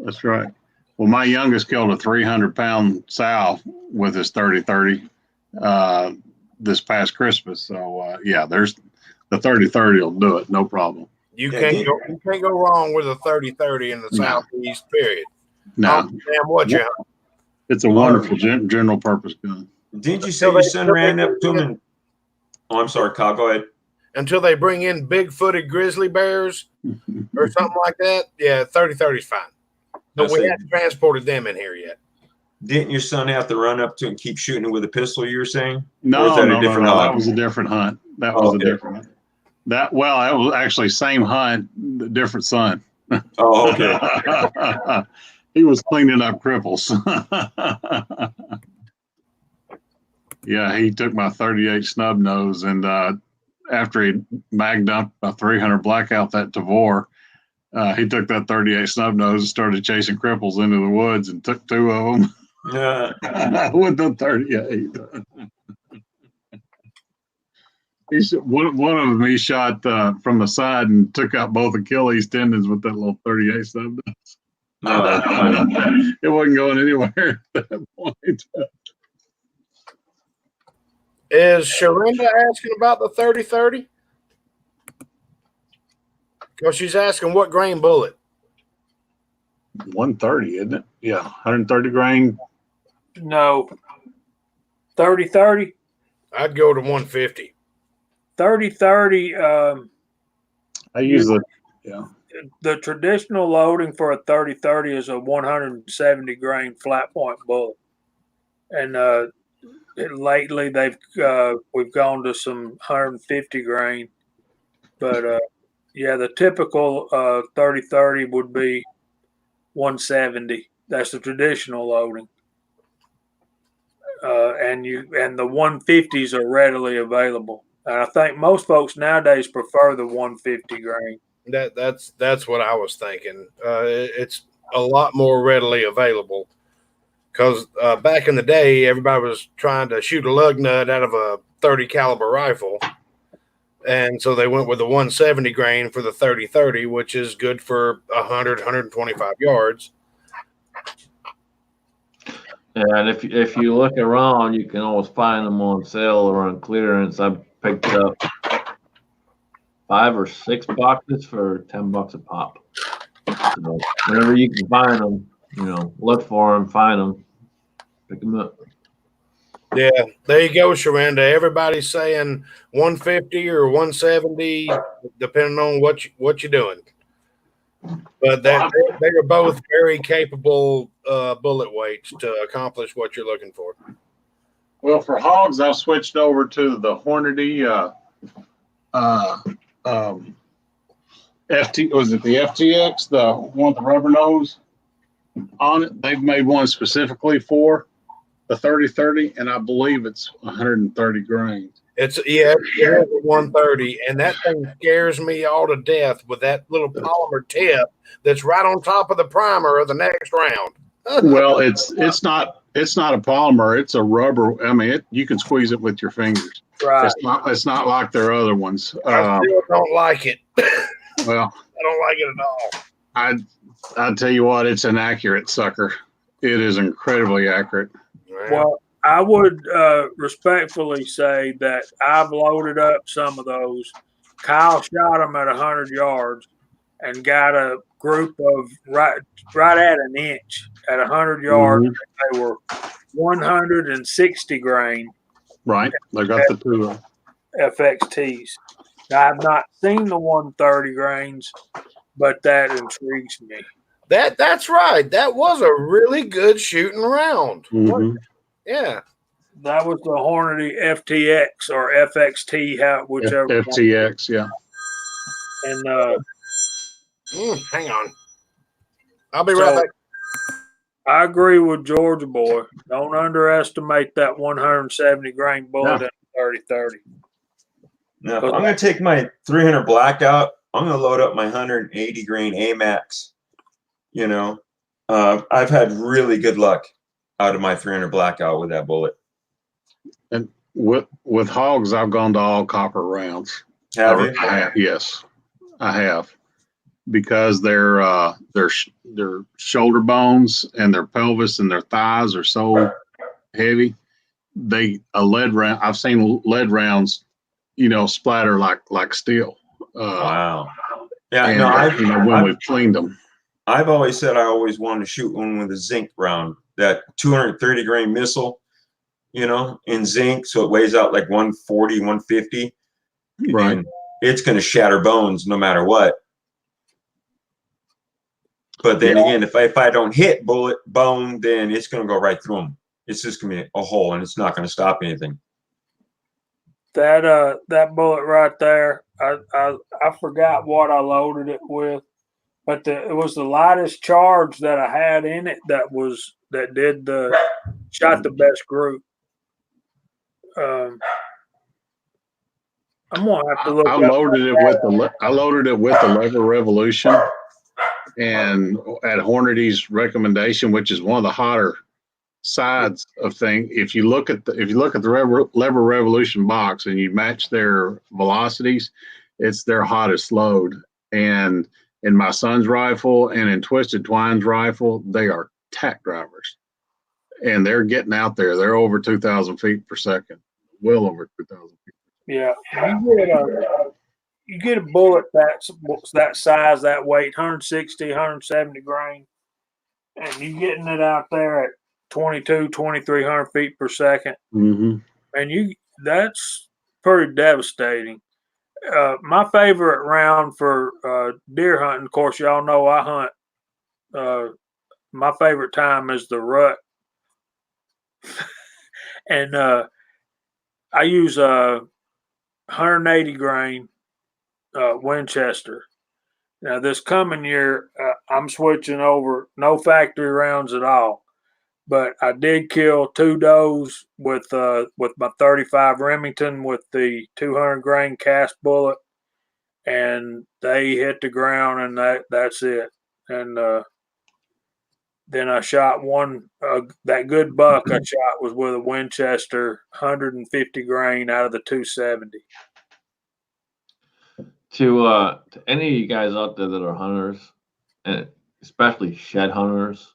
That's right. Well, my youngest killed a 300-pound sow with his 30-30 this past Christmas. So yeah, there's the 30-30 will do it, no problem. You can't go wrong with a 30-30 in the Southeast, period. No. Damn what you. It's a wonderful general purpose gun. Didn't you say your son ran up to him and oh, I'm sorry, Kyle, go ahead. Until they bring in big-footed grizzly bears or something like that, yeah, 30-30 is fine. But we haven't transported them in here yet. Didn't your son have to run up to and keep shooting with a pistol, you were saying? No, that was a different hunt. That was a different hunt. That was actually same hunt, different son. Oh, okay. He was cleaning up cripples. Yeah, he took my 38 snub nose, and after he mag dumped a 300 blackout that Tavor, he took that 38 snub nose and started chasing cripples into the woods and took two of them. Yeah. With the 38. One of them he shot from the side and took out both Achilles tendons with that little 38 snub nose. It wasn't going anywhere at that point. Is Sharenda asking about the 30-30? Because she's asking what grain bullet. 130, isn't it? Yeah, 130 grain. No. 30-30? I'd go to 150. 30-30. I use the traditional loading for a 30-30 is a 170 grain flat point bullet, and lately we've gone to some 150 grain, but yeah, the typical 30-30 would be 170. That's the traditional loading, and the 150s are readily available. And I think most folks nowadays prefer the 150 grain. That's what I was thinking. It's a lot more readily available because back in the day, everybody was trying to shoot a lug nut out of a 30 caliber rifle, and so they went with the 170 grain for the 30-30, which is good for 125 yards. Yeah, and if you look around, you can always find them on sale or on clearance. I picked up 5 or 6 boxes for $10 a pop. So whenever you can find them, look for them, find them, pick them up. Yeah, there you go, Sharenda. Everybody's saying 150 or 170, depending on what you're doing. But they are both very capable bullet weights to accomplish what you're looking for. Well, for hogs, I've switched over to the Hornady Was it the FTX, the one with the rubber nose on it? They've made one specifically for the 30-30, and I believe it's 130 grains. It's 130, and that thing scares me all to death with that little polymer tip that's right on top of the primer of the next round. Well, it's not a polymer; it's a rubber. I mean, you can squeeze it with your fingers. Right. It's not like their other ones. I still don't like it. Well, I don't like it at all. I tell you what, it's an accurate sucker. It is incredibly accurate. Well, I would respectfully say that I've loaded up some of those. Kyle shot them at 100 yards and got a group of right at an inch at 100 yards. Mm-hmm. They were 160 grain. Right. They got the two FXTs. Now, I've not seen the 130 grains, but that intrigues me. That's right. That was a really good shooting round. Mm-hmm. Yeah. That was the Hornady FTX or FXT, whichever. FTX, yeah. And hang on. I'll be right back. I agree with Georgia boy. Don't underestimate that 170 grain bullet at 30-30. Now, if I'm going to take my 300 blackout, I'm going to load up my 180 grain AMAX. You know, I've had really good luck out of my 300 blackout with that bullet. And with hogs, I've gone to all copper rounds. Have you? Yes, I have, because their shoulder bones and their pelvis and their thighs are so heavy. A lead round. I've seen lead rounds, splatter like steel. Wow. Yeah. And, when we've cleaned them. I've always said I always wanted to shoot one with a zinc round, that 230 grain missile, in zinc. So it weighs out like 140, 150. Right. And it's going to shatter bones no matter what. But then again, if I don't hit bone, then it's going to go right through them. It's just going to be a hole, and it's not going to stop anything. That bullet right there, I forgot what I loaded it with, but it was the lightest charge that I had in it that shot the best group. I'm gonna have to look. I loaded it with the Lever Revolution, and at Hornady's recommendation, which is one of the hotter sides of thing. If you look at the Lever Revolution box and you match their velocities, it's their hottest load. And in my son's rifle and in Twisted Twine's rifle, they are tack drivers, and they're getting out there. They're over 2,000 feet per second, well over 2,000 feet. Yeah, you get a bullet that size, that weight, 160, 170 grain, and you getting it out there at 2,300 feet per second. Mm-hmm. And that's pretty devastating. My favorite round for deer hunting, of course, y'all know I hunt. My favorite time is the rut. And I use 180 grain Winchester. Now, this coming year, I'm switching over, no factory rounds at all. But I did kill 2 does with my 35 Remington with the 200 grain cast bullet, and they hit the ground, and that's it. And then I shot one. That good buck I shot was with a Winchester 150 grain out of the 270. To any of you guys out there that are hunters, and especially shed hunters,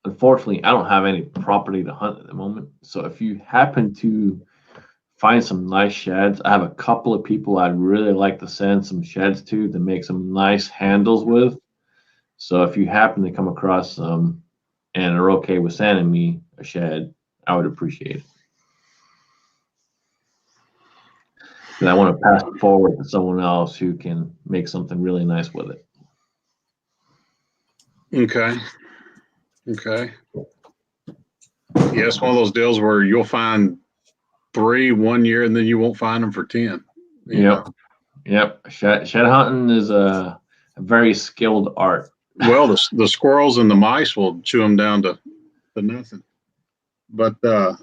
unfortunately, I don't have any property to hunt at the moment. So if you happen to find some nice sheds, I have a couple of people I'd really like to send some sheds to make some nice handles with. So if you happen to come across some and are okay with sending me a shed, I would appreciate it. And I want to pass it forward to someone else who can make something really nice with it. Okay. Yeah, it's one of those deals where you'll find 3 1 year and then you won't find them for 10. Yep. Yep. Shed hunting is a very skilled art. Well, the squirrels and the mice will chew them down to nothing. But I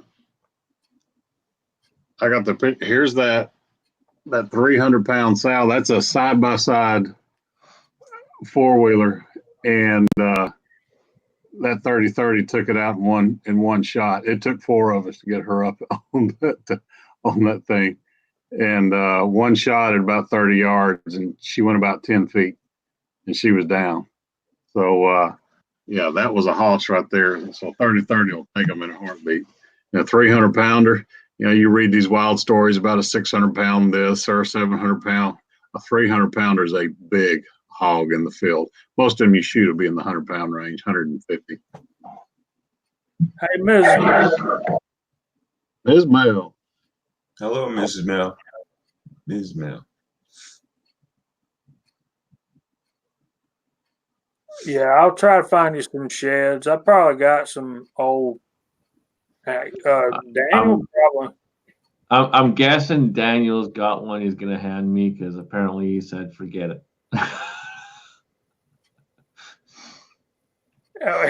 got the pic. Here's that 300-pound sow. That's a side-by-side four-wheeler, and that 30-30 took it out in one shot. It took four of us to get her up on that thing, and one shot at about 30 yards, and she went about 10 feet, and she was down. So yeah, that was a hoss right there. So 30-30 will take them in a heartbeat. 300-pounder. You read these wild stories about a 600-pound this or a 700-pound. A 300-pounder is a big hog in the field. Most of them you shoot will be in the 100-pound range, 150. Hey, Ms. Ms. Mel. Hello, Mrs. Mel. Ms. Mel. Yeah, I'll try to find you some sheds. I probably got some old. Daniel probably. I'm guessing Daniel's got one he's gonna hand me because apparently he said forget it.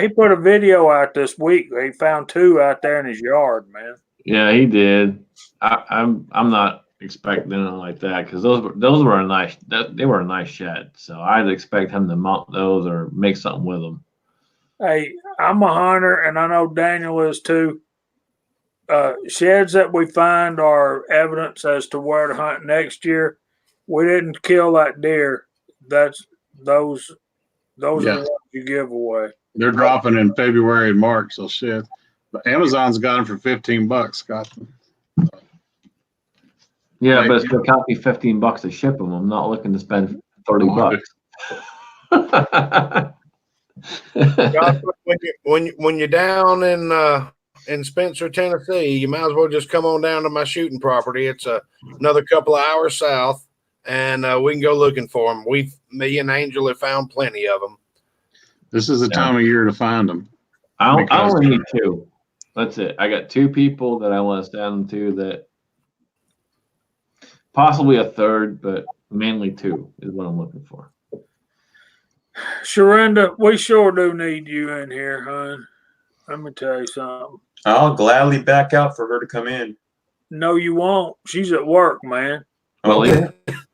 He put a video out this week. He found two out there in his yard, man. Yeah, he did. I'm not expecting anything like that because those were a nice they were a nice shed. So I'd expect him to mount those or make something with them. Hey, I'm a hunter, and I know Daniel is too. Sheds that we find are evidence as to where to hunt next year. We didn't kill that deer. Those are the ones you give away. They're dropping in February and March. So shit. But Amazon's got them for $15, Scott. Yeah, but it's gonna cost me $15 to ship them. I'm not looking to spend $30. Josh, when you're down in Spencer, Tennessee, you might as well just come on down to my shooting property. It's another couple of hours south, and we can go looking for them. Me and Angel have found plenty of them. This is the time of year to find them. I only need two. That's it. I got two people that I want to send them to. That possibly a third, but mainly two is what I'm looking for. Sharenda, we sure do need you in here, hon. Let me tell you something. I'll gladly back out for her to come in. No, you won't. She's at work, man. Okay.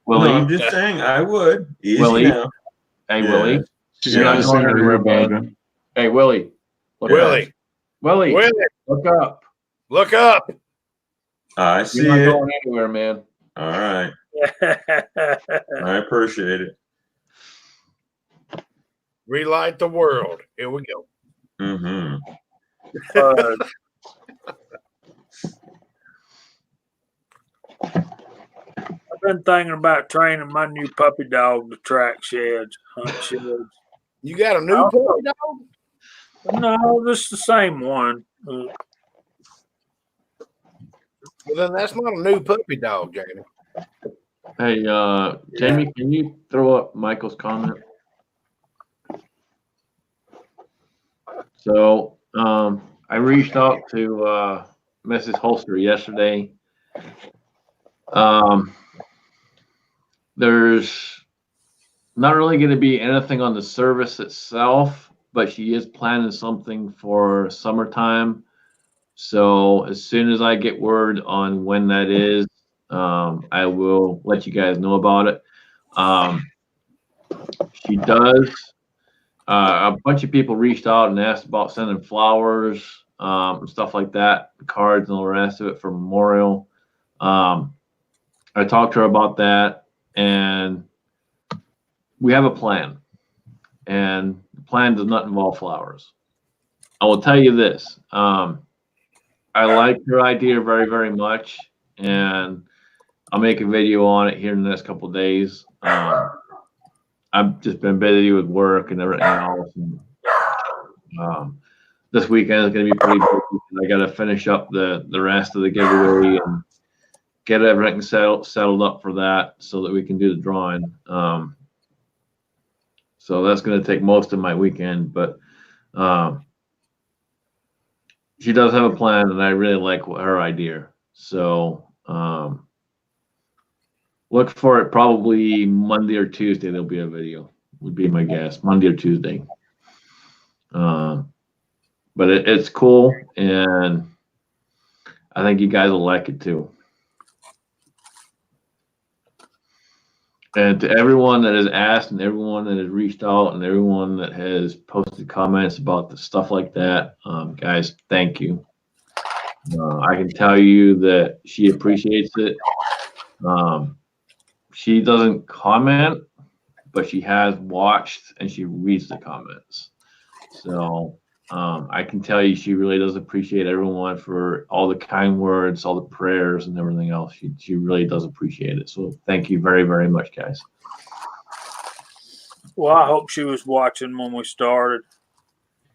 Willie, No, I'm just saying I would. Easy Willie? now. Hey, Yeah. Willie. She's You're got not to going send her anywhere, earbud. man. Hey, Willie. Look Willie, up. Willie, look up. look up. I see You're not it. going anywhere, man. All right. I appreciate it. Relight the world. Here we go. Mm-hmm. I've been thinking about training my new puppy dog to track sheds, hunt sheds. You got a new puppy dog? No, just the same one. Well, then that's not a new puppy dog, Jamie. Hey, Jamie, can you throw up Michael's comment? So, I reached out to Mrs. Holster yesterday. There's not really going to be anything on the service itself, but she is planning something for summertime. So as soon as I get word on when that is, I will let you guys know about it. She does. A bunch of people reached out and asked about sending flowers, and stuff like that, cards and all the rest of it for Memorial. I talked to her about that, and we have a plan. And the plan does not involve flowers. I will tell you this. I like your idea very, very much, and I'll make a video on it here in the next couple of days. I've just been busy with work and everything else. And, this weekend is going to be pretty busy. I got to finish up the rest of the giveaway and get everything settled up for that so that we can do the drawing. So that's going to take most of my weekend, but she does have a plan, and I really like her idea. So we'll Look for it probably Monday or Tuesday. There'll be a video. Would be my guess. Monday or Tuesday. But it's cool, and I think you guys will like it too. And to everyone that has asked, and everyone that has reached out, and everyone that has posted comments about the stuff like that, guys, thank you. I can tell you that she appreciates it. She doesn't comment, but she has watched and she reads the comments. So I can tell you she really does appreciate everyone for all the kind words, all the prayers, and everything else. She really does appreciate it. So thank you very, very much, guys. Well, I hope she was watching when we started.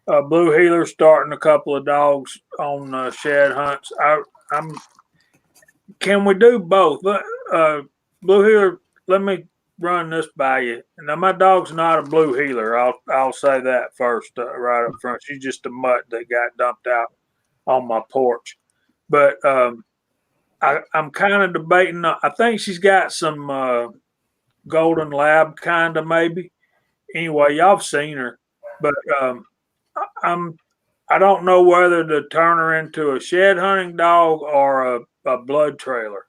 Blue Heeler starting a couple of dogs on shed hunts. Can we do both? Blue Heeler, let me run this by you. Now, my dog's not a Blue Heeler. I'll say that first, right up front. She's just a mutt that got dumped out on my porch. But I'm kind of debating. I think she's got some golden lab kind of maybe. Anyway, y'all have seen her, but I don't know whether to turn her into a shed hunting dog or a blood trailer.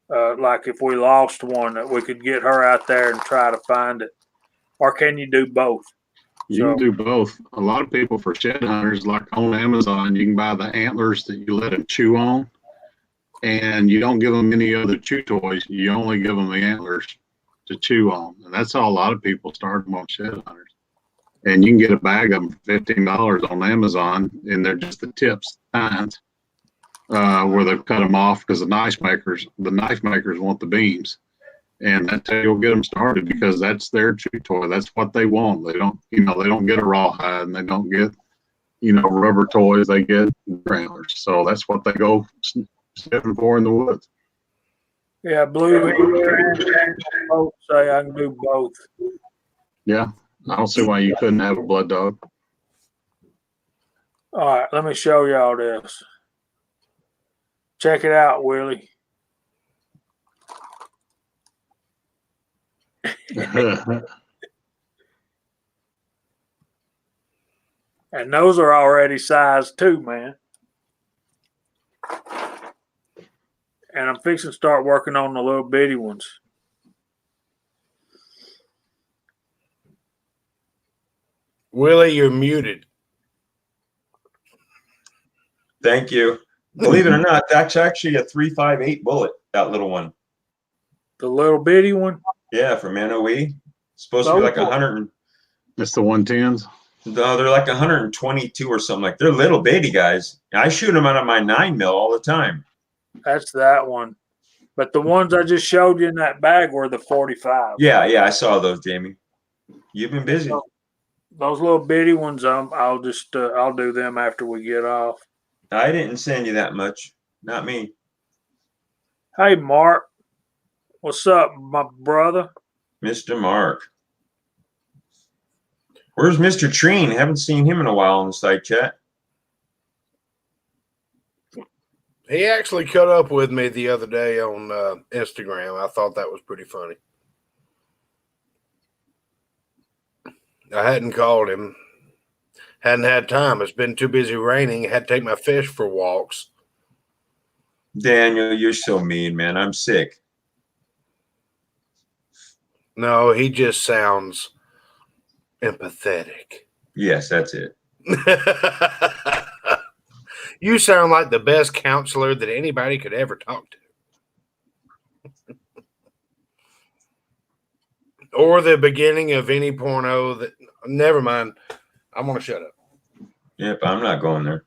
Like if we lost one, that we could get her out there and try to find it. Or can you do both? You can do both. A lot of people, for shed hunters, like on Amazon, you can buy the antlers that you let them chew on, and you don't give them any other chew toys. You only give them the antlers to chew on, and that's how a lot of people start them on shed hunters. And you can get a bag of them for $15 on Amazon, and they're just the tips, tines, where they've cut them off because the knife makers want the beams, and that's how you'll get them started because that's their chew toy. That's what they want. They don't get a rawhide, and they don't get, rubber toys. They get antlers. So that's what they go sniffing for in the woods. Yeah, Blue both say I can do both. Yeah, I don't see why you couldn't have a blood dog. All right, let me show y'all this. Check it out, Willie. And those are already size 2, man. And I'm fixing to start working on the little bitty ones. Willie, you're muted. Thank you. Believe it or not, that's actually a 358 bullet, that little one. The little bitty one? Yeah, from NOE. Supposed to be like 100. That's the 110s. No, they're like 122 or something. They're little bitty guys. I shoot them out of my 9mm all the time. That's that one. But the ones I just showed you in that bag were the 45. Yeah, I saw those, Jamie. You've been busy. Those little bitty ones, I'll do them after we get off. I didn't send you that much. Not me. Hey, Mark. What's up, my brother? Mr. Mark. Where's Mr. Treen? Haven't seen him in a while on the site chat. He actually caught up with me the other day on Instagram. I thought that was pretty funny. I hadn't called him. Hadn't had time. It's been too busy raining. I had to take my fish for walks. Daniel, you're so mean, man. I'm sick. No, he just sounds empathetic. Yes, that's it. You sound like the best counselor that anybody could ever talk to. Or the beginning of any porno that, never mind. I'm going to shut up. Yep, I'm not going there.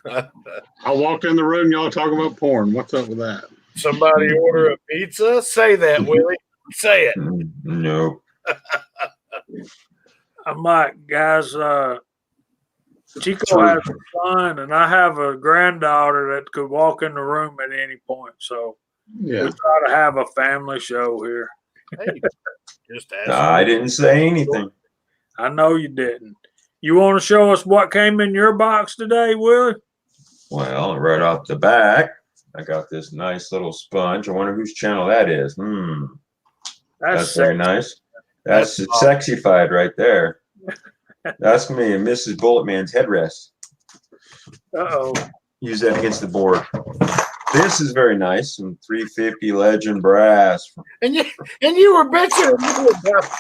I walked in the room, y'all talking about porn. What's up with that? Somebody order a pizza? Say that, Willie. Say it. No. I'm like, guys, Chico has a son, and I have a granddaughter that could walk in the room at any point. So we try to have a family show here. Hey, just ask. I didn't say anything. I know you didn't. You want to show us what came in your box today, Willie? Well, right off the back, I got this nice little sponge. I wonder whose channel that is. That's very nice. That's sexified right there. That's me and Mrs. Bulletman's headrest. Uh-oh. Use that against the board. This is very nice. Some 350 Legend brass. And you were bitching.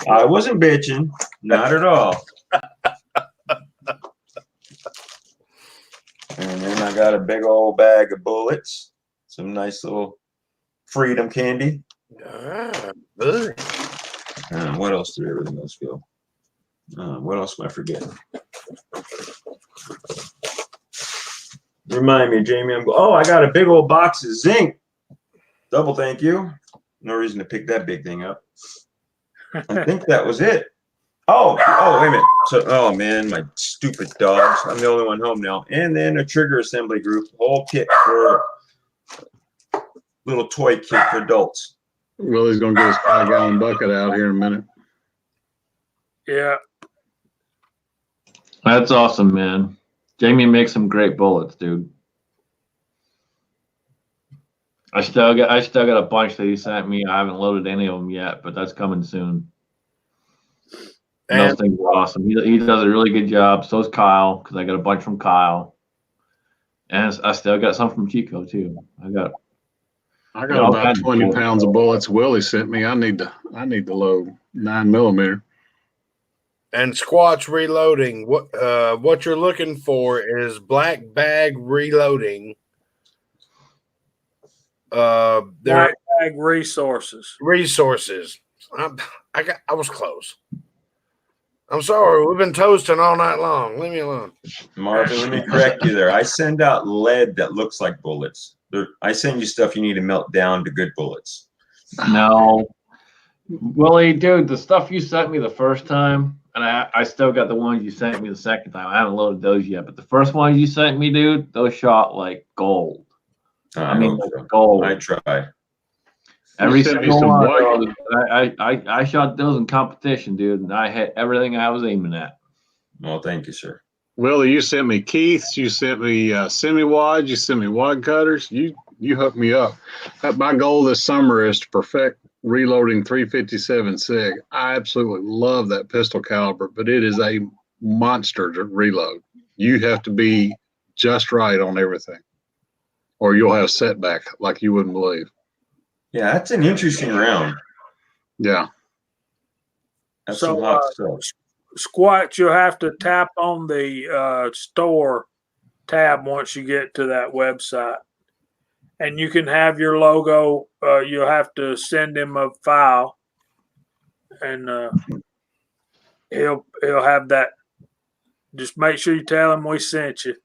I wasn't bitching. Not at all. And then I got a big old bag of bullets. Some nice little Freedom candy. Good. What else did everything else go? What else am I forgetting? Remind me, Jamie. I got a big old box of zinc. Double thank you. No reason to pick that big thing up. I think that was it. Oh, wait a minute. So, oh man, my stupid dogs. I'm the only one home now. And then a trigger assembly group, whole kit for little toy kit for adults. Willie's gonna get his 5-gallon bucket out here in a minute. Yeah. That's awesome, man. Jamie makes some great bullets, dude. I still got a bunch that he sent me. I haven't loaded any of them yet, but that's coming soon. And those things are awesome. He does a really good job. So does Kyle, because I got a bunch from Kyle, and I still got some from Chico too. I got about 20 pounds of bullets Willie sent me. I need to load 9mm. And Squatch Reloading. What you're looking for is Black Bag Reloading. Black Bag Resources. I was close. I'm sorry. We've been toasting all night long. Leave me alone. Marvin, let me correct you there. I send out lead that looks like bullets. I send you stuff you need to melt down to good bullets. No. Willie, dude, the stuff you sent me the first time, and I still got the ones you sent me the second time. I haven't loaded those yet, but the first ones you sent me, dude, those shot like gold. Like gold. I try. Every single one of those, I shot those in competition, dude, and I hit everything I was aiming at. Well, thank you, sir. Willie, you sent me Keiths, you sent me semi-wads, you sent me wad cutters. You hooked me up. My goal this summer is to perfect reloading 357 SIG. I absolutely love that pistol caliber, but it is a monster to reload. You have to be just right on everything, or you'll have setback like you wouldn't believe. Yeah, that's an interesting round. Yeah. That's So, some hot stuff. Squatch, you'll have to tap on the store tab once you get to that website. And you can have your logo. You'll have to send him a file, and he'll have that. Just make sure you tell him we sent you.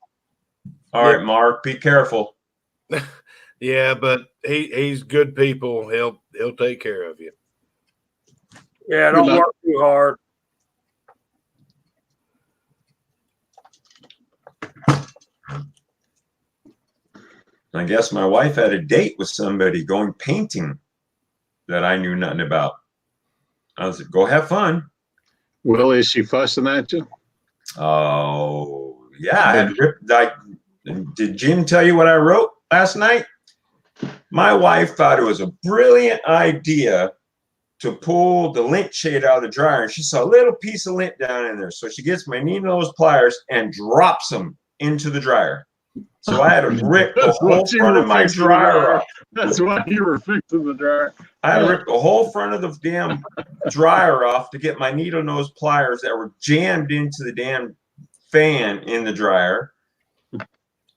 All right, Mark, be careful. Yeah, but he's good people. He'll take care of you. Yeah, don't work too hard. I guess my wife had a date with somebody going painting that I knew nothing about. I was like, go have fun. Willie, is she fussing at you? Oh, yeah. Did Jim tell you what I wrote last night? My wife thought it was a brilliant idea to pull the lint shade out of the dryer. And she saw a little piece of lint down in there. So she gets my needle-nose pliers and drops them into the dryer. So I had to rip the whole front of my dryer off. That's why you were fixing the dryer. I had to rip the whole front of the damn dryer off to get my needle nose pliers that were jammed into the damn fan in the dryer.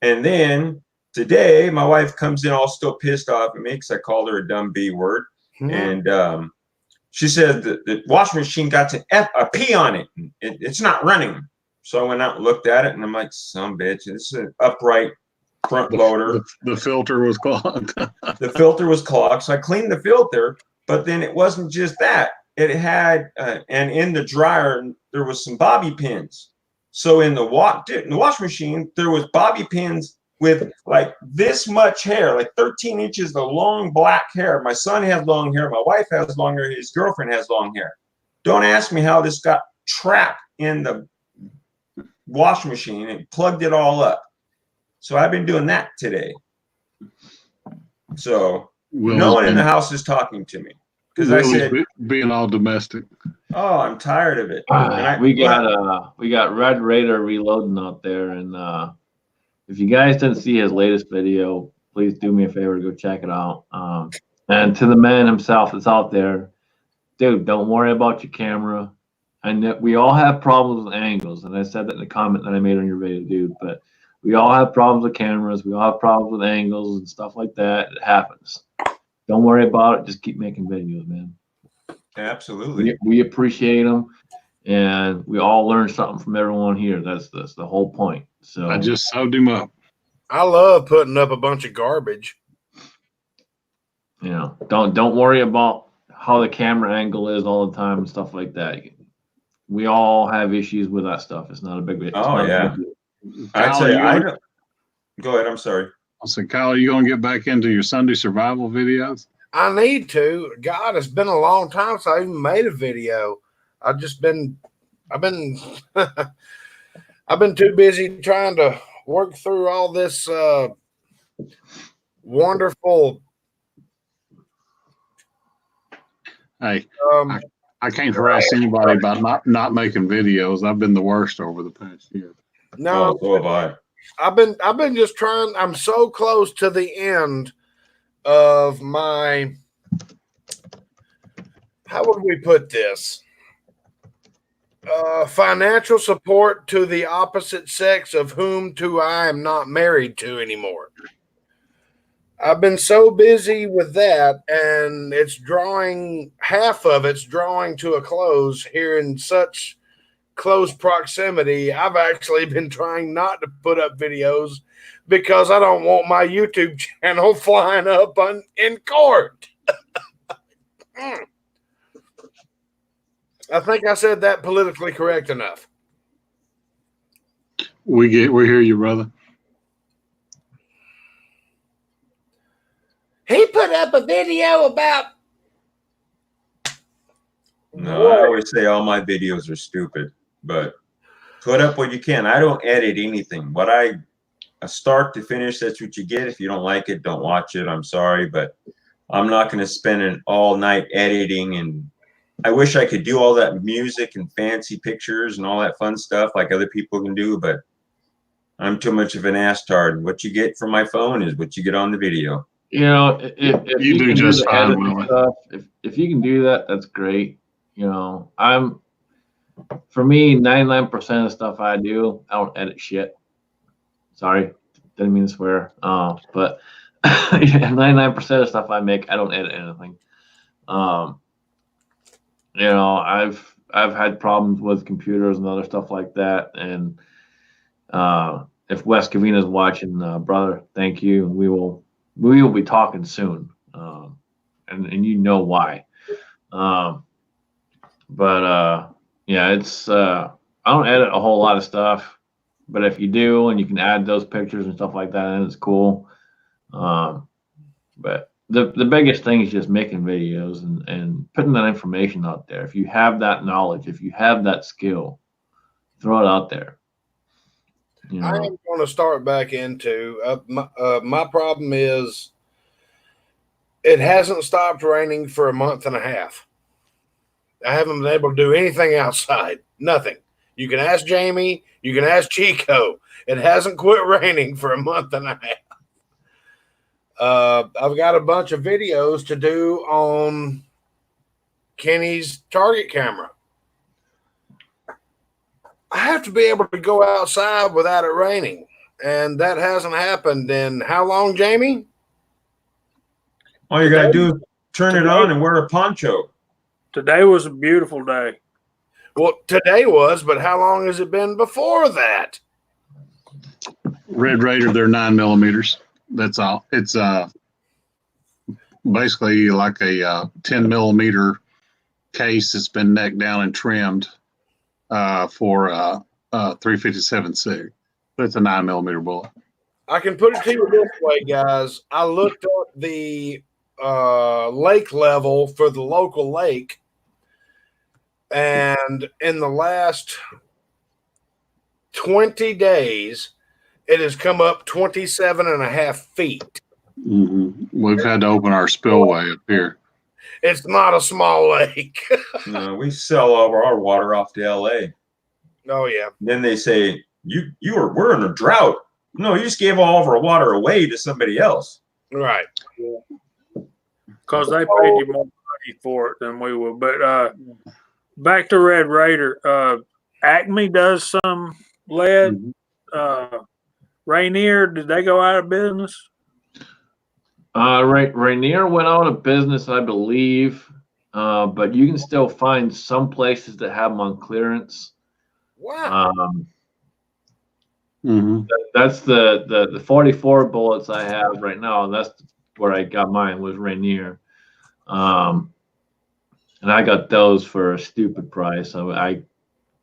And then today, my wife comes in all still pissed off at me because I called her a dumb B word. And she said the washing machine got a P on it. It's not running. So I went out and looked at it, and I'm like, some bitch, this is an upright front loader. The filter was clogged. The filter was clogged. So I cleaned the filter, but then it wasn't just that. It had, and in the dryer, there was some bobby pins. So in the washing machine, there was bobby pins with like this much hair, like 13 inches of long black hair. My son has long hair. My wife has long hair. His girlfriend has long hair. Don't ask me how this got trapped in the washing machine and plugged it all up. So I've been doing that today. So Will no has one in been- the house is talking to me because Will I is said, being all domestic. "Oh, I'm tired of it." And I- we got Red Raider reloading out there, and if you guys didn't see his latest video, please do me a favor to go check it out. And to the man himself that's out there, dude, don't worry about your camera. And we all have problems with angles, and I said that in the comment that I made on your video, dude. But we all have problems with cameras. We all have problems with angles and stuff like that. It happens. Don't worry about it. Just keep making videos, man. Absolutely. We appreciate them, and we all learn something from everyone here. That's the whole point. So I just sewed him up. I love putting up a bunch of garbage. you know, don't worry about how the camera angle is all the time and stuff like that. We all have issues with that stuff. It's not a big. Oh, yeah. I Kyle, tell you, you I gonna- know. Go ahead. I'm sorry. I said, Kyle, are you going to get back into your Sunday survival videos? I need to. God, it's been a long time since I even made a video. I've been I've been too busy trying to work through all this wonderful Hey, I can't harass anybody about not making videos. I've been the worst over the past year. no, Oh, so have I. I've been just trying. I'm so close to the end of my, how would we put this? Financial support to the opposite sex of whom to I am not married to anymore. I've been so busy with that, and half of it's drawing to a close here in such close proximity. I've actually been trying not to put up videos because I don't want my YouTube channel flying up in court. I think I said that politically correct enough. We hear you, brother. He put up a video about. No, I always say all my videos are stupid, but put up what you can. I don't edit anything. What I start to finish, that's what you get. If you don't like it, don't watch it. I'm sorry, but I'm not going to spend an all night editing. And I wish I could do all that music and fancy pictures and all that fun stuff like other people can do, but I'm too much of an asstard. What you get from my phone is what you get on the video. You know, if You do can just the fine, editing Willie. stuff, if you can do that, that's great. You know, for me, 99% of the stuff I do, I don't edit shit. Sorry, didn't mean to swear. But 99% of the stuff I make, I don't edit anything. You know, I've had problems with computers and other stuff like that. And if Wes Cavina's watching, brother, thank you. We will be talking soon. And you know why. But yeah, it's I don't edit a whole lot of stuff, but if you do and you can add those pictures and stuff like that, then it's cool. But the biggest thing is just making videos and putting that information out there. If you have that knowledge, if you have that skill, throw it out there. You know? I am going to start back into my problem is it hasn't stopped raining for a month and a half. I haven't been able to do anything outside. Nothing. You can ask Jamie. You can ask Chico. It hasn't quit raining for a month and a half. I've got a bunch of videos to do on Kenny's target camera. I have to be able to go outside without it raining, and that hasn't happened in how long, Jamie? All you got to do is turn it on and wear a poncho. Today was a beautiful day. Well, today was, but how long has it been before that? Red Raider, they're 9mm. That's all. It's basically like a 10mm case that's been necked down and trimmed for 357 SIG. But it's a 9mm bullet. I can put it to you this way, guys. I looked up the lake level for the local lake, and in the last 20 days, it has come up 27.5 feet. We've had to open our spillway up here. It's not a small lake. No, we sell all of our water off to LA. Oh yeah. Then they say we're in a drought. No, you just gave all of our water away to somebody else. Right. Because they paid you more money for it than we will. But back to Red Raider. Acme does some lead. Rainier, did they go out of business? Rainier went out of business, I believe, but you can still find some places that have them on clearance. Wow. That's the 44 bullets I have right now. That's where I got mine, was Rainier. And I got those for a stupid price. I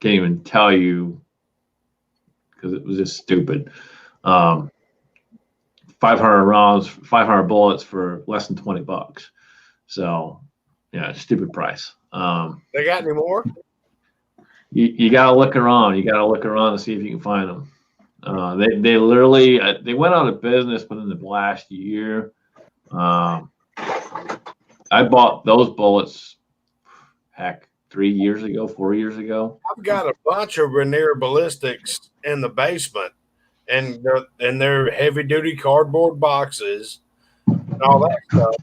can't even tell you because it was just stupid. 500 rounds, 500 bullets for less than $20. So, yeah, stupid price. They got any more? You gotta look around. You gotta look around to see if you can find them. They literally they went out of business within the last year. I bought those bullets, heck, 3 years ago, 4 years ago. I've got a bunch of Rainier ballistics in the basement, and they're heavy duty cardboard boxes and all that stuff.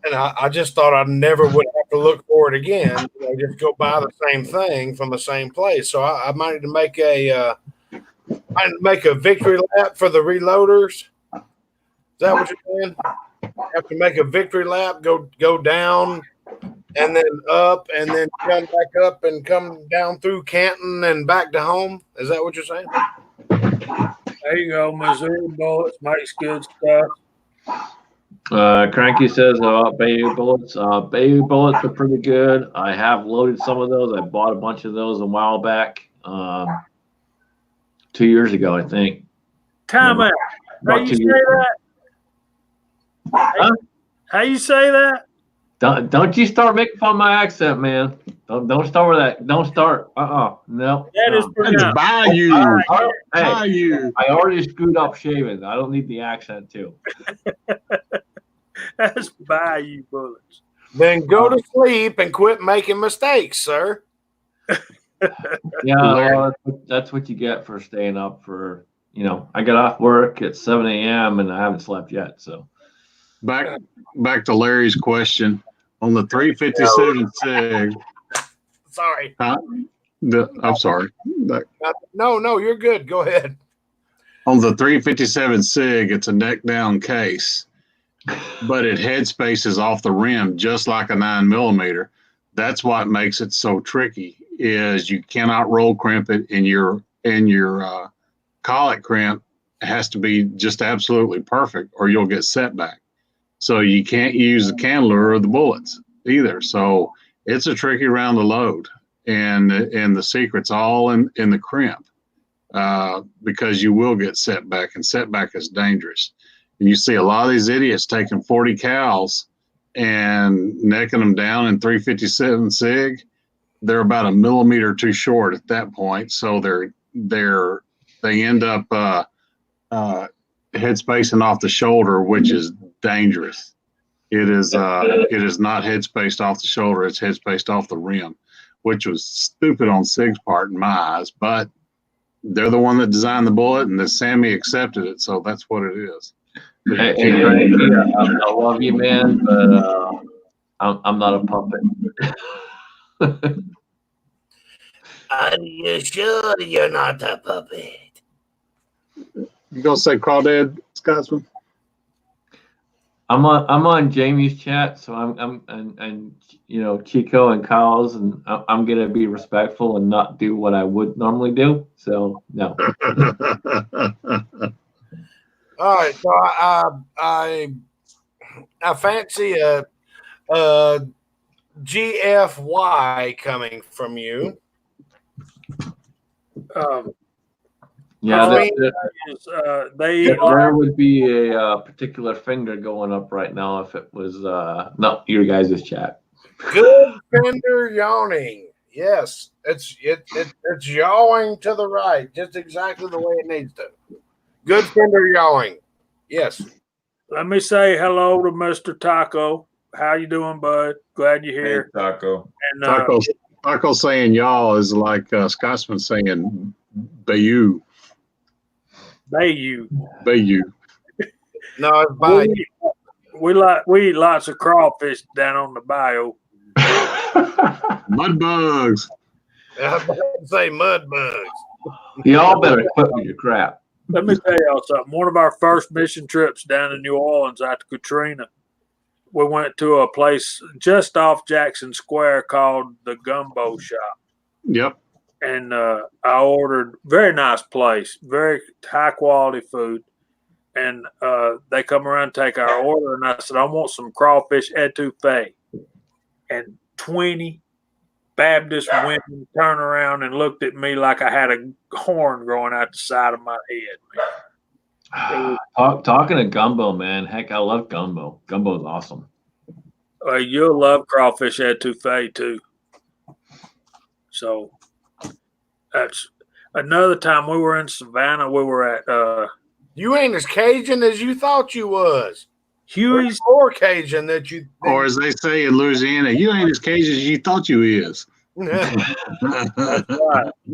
And I just thought I never would have to look for it again. Just go buy the same thing from the same place. So I might need to make a victory lap for the reloaders. Is that what you're saying? Have to make a victory lap, go down and then up, and then come back up and come down through Canton and back to home. Is that what you're saying? There you go. Missouri Bullets makes good stuff. Cranky says about Bayou bullets. Bayou bullets are pretty good. I have loaded some of those. I bought a bunch of those a while back, 2 years ago, I think. Time out. How you say that? How you say that? Don't you start making fun of my accent, man. Don't start with that. Don't start. No. That is pronounced Bayou. Bayou. I already screwed up shaving. I don't need the accent too. That's Bayou bullets. Then go to sleep and quit making mistakes, sir. Yeah, that's what you get for staying up for. I got off work at 7 a.m. and I haven't slept yet. So back to Larry's question on the 357 SIG. Sorry. I'm sorry. No, you're good. Go ahead. On the 357 SIG, it's a neck down case, but it head spaces off the rim just like a 9mm. That's what makes it so tricky. Is you cannot roll crimp it, and your collet crimp has to be just absolutely perfect, or you'll get setback. So you can't use the cantilever or the bullets either. So it's a tricky round to load, and the secret's all in the crimp, because you will get setback, and setback is dangerous. And you see a lot of these idiots taking 40 cals and necking them down in 357 SIG. They're about a millimeter too short at that point, so they end up head spacing off the shoulder, which is dangerous. It is not head spaced off the shoulder; it's head spaced off the rim, which was stupid on SIG's part in my eyes. But they're the one that designed the bullet, and the Sammy accepted it, so that's what it is. Hey, Frankie, I love you, man, but I'm not a puppet. Are you sure you're not a puppet? You gonna say Crawdad, Scotsman? I'm on Jamie's chat, so I'm Chico and Kyle's, and I'm gonna be respectful and not do what I would normally do. So no. All right, so I fancy a GFY coming from you. Yeah, there they would be a particular finger going up right now if it was not your guys' chat. Good fender yawning. Yes, it's yawing to the right, just exactly the way it needs to. Good fender yawing. Yes. Let me say hello to Mr. Taco. How you doing, bud? Glad you're Hey, here. Taco. And Taco saying y'all is like Scotsman saying Bayou. Bayou. Bayou. No, it's by We eat lots of crawfish down on the bayou. Mud bugs. I was about to say mud bugs. Y'all better quit with your crap. Let me tell y'all something. One of our first mission trips down to New Orleans after Katrina, we went to a place just off Jackson Square called the Gumbo Shop. Yep. And I ordered, very nice place, very high quality food. And they come around and take our order. And I said, I want some crawfish etouffee. And 20 Baptist women turned around and looked at me like I had a horn growing out the side of my head. Talking to gumbo, man. Heck, I love gumbo. Gumbo's awesome. You'll love crawfish etouffee too. So that's another time we were in Savannah. We were at You ain't as Cajun as you thought you was. Huey's. More Cajun that you. Or as they say in Louisiana, you ain't as Cajun as you thought you is. That's right. I thought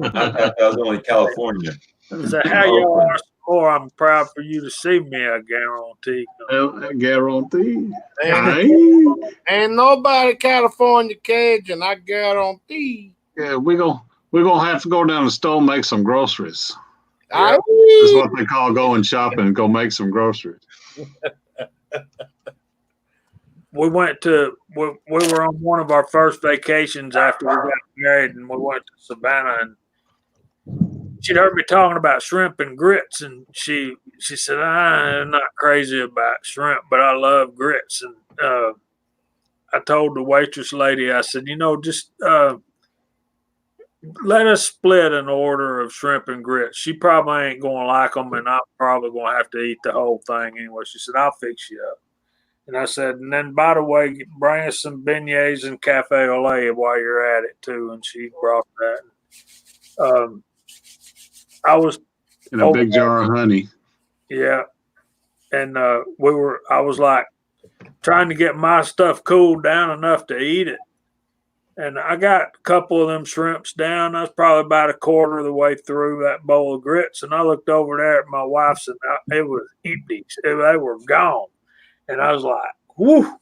that was only California. So how y'all are score? I'm proud for you to see me. I guarantee. Guarantee. Ain't nobody California Cajun. I guarantee. Yeah, we're gonna have to go down the store and make some groceries. Yeah. That's what they call going shopping. Go make some groceries. We went to we were on one of our first vacations after we got married, and we went to Savannah, and she'd heard me talking about shrimp and grits, and she said, I'm not crazy about shrimp, but I love grits. And I told the waitress lady, I said, just let us split an order of shrimp and grits. She probably ain't going to like them, and I'm probably going to have to eat the whole thing anyway. She said, I'll fix you up. And I said, and then, by the way, bring us some beignets and cafe au lait while you're at it, too. And she brought that. I was in a big jar of honey. Yeah. And I was like trying to get my stuff cooled down enough to eat it. And I got a couple of them shrimps down. I was probably about a quarter of the way through that bowl of grits. And I looked over there at my wife's, and it was empty. They were gone. And I was like, whoo.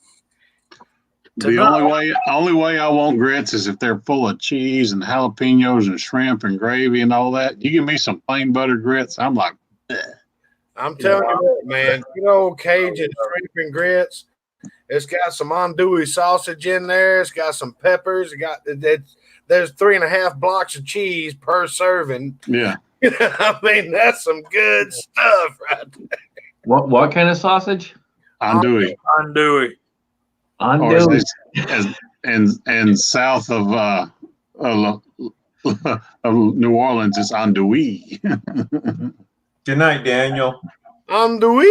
The only way I want grits is if they're full of cheese and jalapenos and shrimp and gravy and all that. You give me some plain buttered grits, I'm like, bleh. I'm telling you what, man. Cajun shrimp and grits. It's got some andouille sausage in there. It's got some peppers. There's 3.5 blocks of cheese per serving. Yeah. I mean, that's some good stuff right there. What kind of sausage? Andouille. Andouille. And south of New Orleans, it's andouille. Good night, Daniel. Andouille.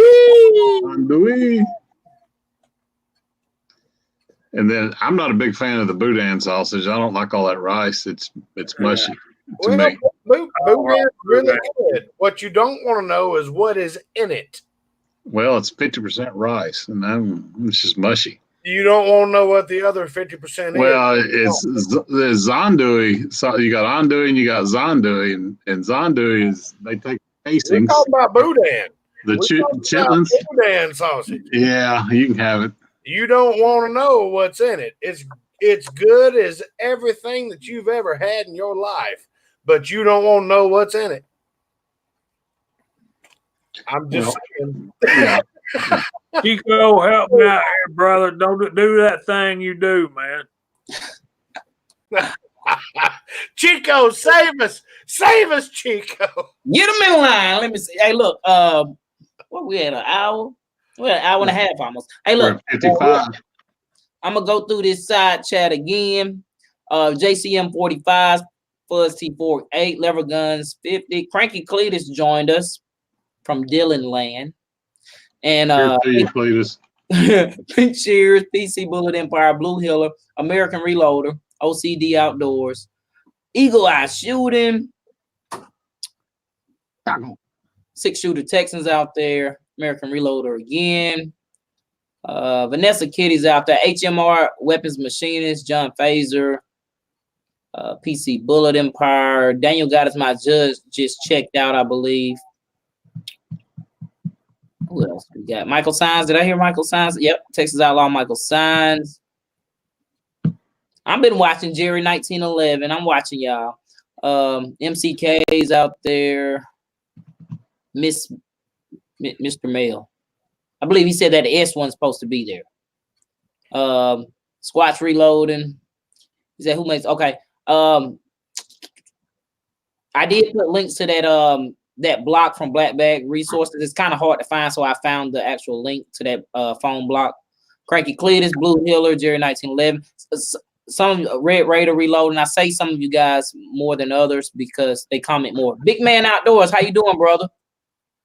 And then I'm not a big fan of the boudin sausage. I don't like all that rice. It's mushy to me. Boudin's really good. What you don't want to know is what is in it. Well, it's 50% rice, and it's just mushy. You don't want to know what the other 50% is. Well, it's zandouille. So you got andouille and you got zandouille, and zandouille is they take casings. We're talking about boudin. The chitlins. Boudin sausage. Yeah, you can have it. You don't want to know what's in it. It's good as everything that you've ever had in your life, but you don't want to know what's in it. I'm just saying. Yeah. Chico, help me out here, brother. Don't do that thing you do, man. Chico, save us, Chico. Get them in line. Let me see. Hey, look. What we at, an hour? We're an hour and a half almost. Hey, look. 55. I'm gonna go through this side chat again. JCM 45, Fuzz T48, Lever Guns 50. Cranky Cletus joined us from Dillon Land. And Pink Cheers, PC Bullet Empire, Blue Hiller, American Reloader, OCD Outdoors, Eagle Eye Shooting, 6 Shooter Texans out there, American Reloader again. Vanessa Kitty's out there. HMR Weapons Machinist, John Phaser. PC Bullet Empire. Daniel got us my judge just checked out, I believe. Who else we got? Michael Signs. Did I hear Michael Signs? Yep. Texas Outlaw Michael Signs. I've been watching Jerry 1911. I'm watching y'all. MCK's out there. Mr. Mail. I believe he said that the S one's supposed to be there. Squatch Reloading. He said who makes okay. I did put links to that that block from Black Bag Resources. It's kind of hard to find, so I found the actual link to that phone block. Cranky Cletus, Blue Hiller, Jerry 1911. Some Red Raider Reloading. I say some of you guys more than others because they comment more. Big Man Outdoors, how you doing, brother?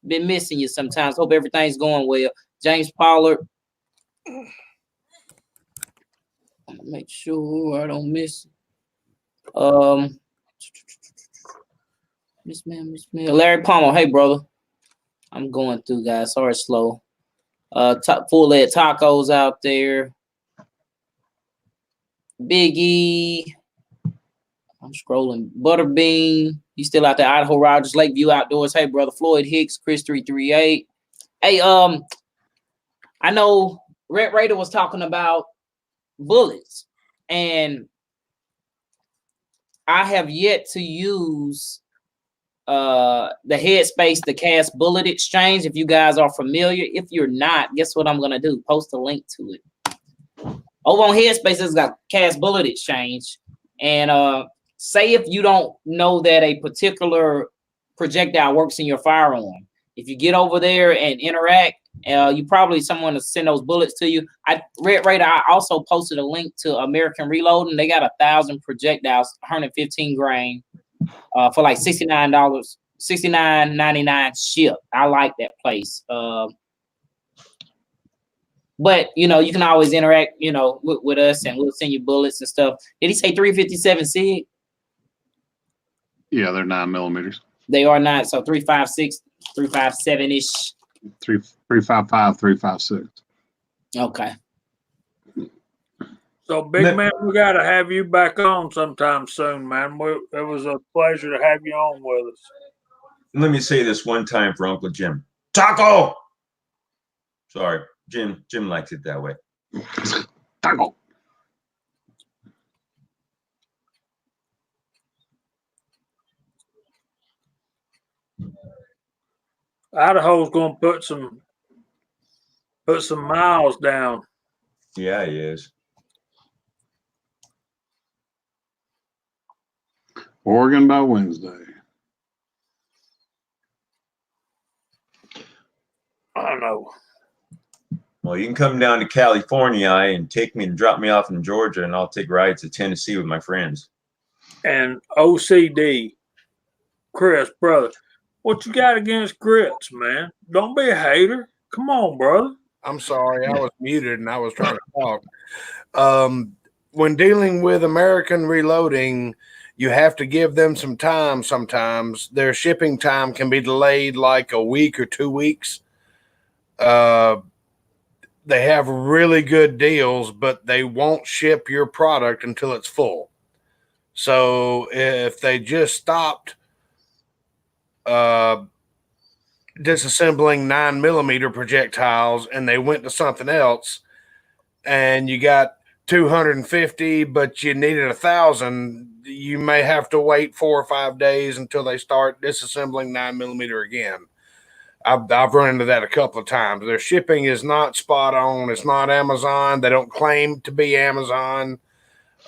Been missing you sometimes. Hope everything's going well. James Pollard. Make sure I don't miss. Miss man. Larry Palmer. Hey, brother. I'm going through, guys. Sorry, slow. Full lead tacos out there. Big E. I'm scrolling. Butterbean. You still out there? Idaho Rogers, Lakeview Outdoors. Hey, brother. Floyd Hicks, Chris 338. Hey, I know Red Raider was talking about bullets, and I have yet to use the Headspace, the Cast Bullet Exchange. If you guys are familiar, if you're not, guess what I'm gonna do? Post a link to it. Over on Headspace, it's got Cast Bullet Exchange, and say if you don't know that a particular projectile works in your firearm, if you get over there and interact, you probably someone to send those bullets to you. Red Raider, I also posted a link to American Reloading. They got 1,000 projectiles, 115 grain, for like $69, $69.99 ship. I like that place. But you know, you can always interact, you know, with us, and we'll send you bullets and stuff. Did he say 357 SIG? Yeah, they're 9mm. They are not. So 356, 357 ish. 355, 356. Okay. So, big man, we got to have you back on sometime soon, man. It was a pleasure to have you on with us. Let me say this one time for Uncle Jim. Taco! Sorry, Jim likes it that way. Taco. Idaho's going to put some miles down. Yeah, he is. Oregon by Wednesday. I know. Well, you can come down to California and take me and drop me off in Georgia, and I'll take rides to Tennessee with my friends. And OCD, Chris, brother, what you got against grits, man? Don't be a hater. Come on, brother. I'm sorry, I was muted and I was trying to talk. When dealing with American Reloading, you have to give them some time sometimes. Their shipping time can be delayed like a week or 2 weeks. They have really good deals, but they won't ship your product until it's full. So if they just stopped disassembling 9mm projectiles and they went to something else, and you got 250, but you needed 1,000, you may have to wait 4 or 5 days until they start disassembling 9mm again. I've run into that a couple of times. Their shipping is not spot on. It's not Amazon. They don't claim to be Amazon,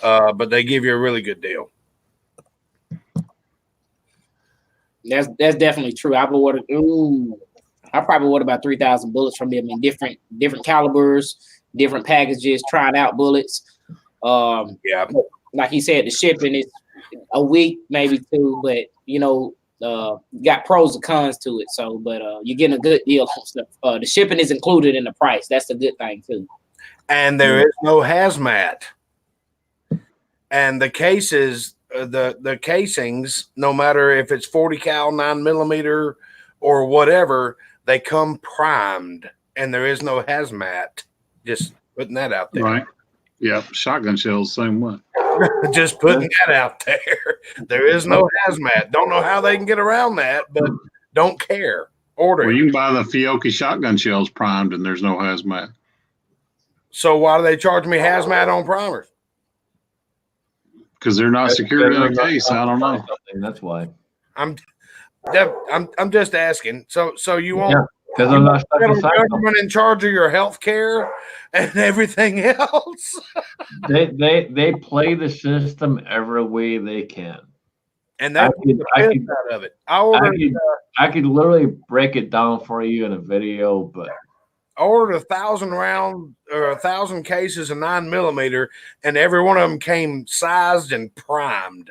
but they give you a really good deal. That's definitely true. I probably ordered about 3,000 bullets from them in different calibers, different packages, trying out bullets. Yeah, like he said, the shipping is a week, maybe 2, but you know, got pros and cons to it. So, but you're getting a good deal on stuff. The shipping is included in the price. That's a good thing too. And there is no hazmat. And the cases, the casings, no matter if it's 40 cal 9mm or whatever, they come primed, and there is no hazmat. Just putting that out there. Right. Yep. Shotgun shells, same way. Just putting that out there. There is no hazmat. Don't know how they can get around that, but don't care. Order Well, it. you can buy the Fiocchi shotgun shells primed, and there's no hazmat. So why do they charge me hazmat on primers? Because they're not secured in a case. I don't know. That's why. I'm just asking. So you want because I'm not stuck the inside them. government in charge of your health care and everything else? They play the system every way they can. And that's the piss out of it. I could literally break it down for you in a video, but I ordered 1,000 round or 1,000 cases of 9mm, and every one of them came sized and primed.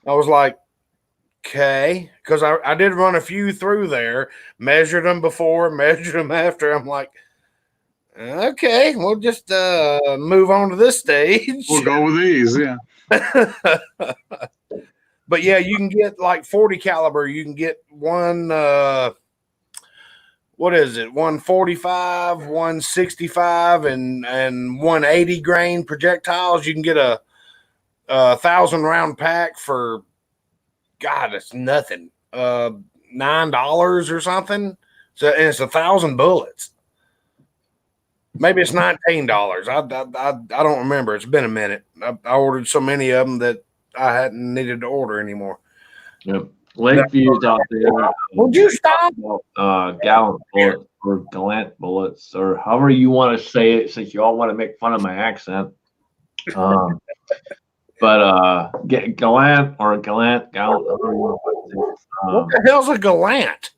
I was like, okay, because I did run a few through there, measured them before, measured them after. I'm like, okay, we'll just move on to this stage. We'll go with these, yeah. But yeah, you can get like 40 caliber. You can get one. What is it? 145, 165, and 180 grain projectiles. You can get a 1,000 round pack for, God, it's nothing. $9 or something. So and it's 1,000 bullets. Maybe it's $19. I don't remember. It's been a minute. I ordered so many of them that I hadn't needed to order anymore. Yep. Lakeview's out there. Would you stop? Gallant bullets or Gallant bullets, or however you want to say it, since you all want to make fun of my accent. But get Gallant or Gallant. What the hell's a Gallant?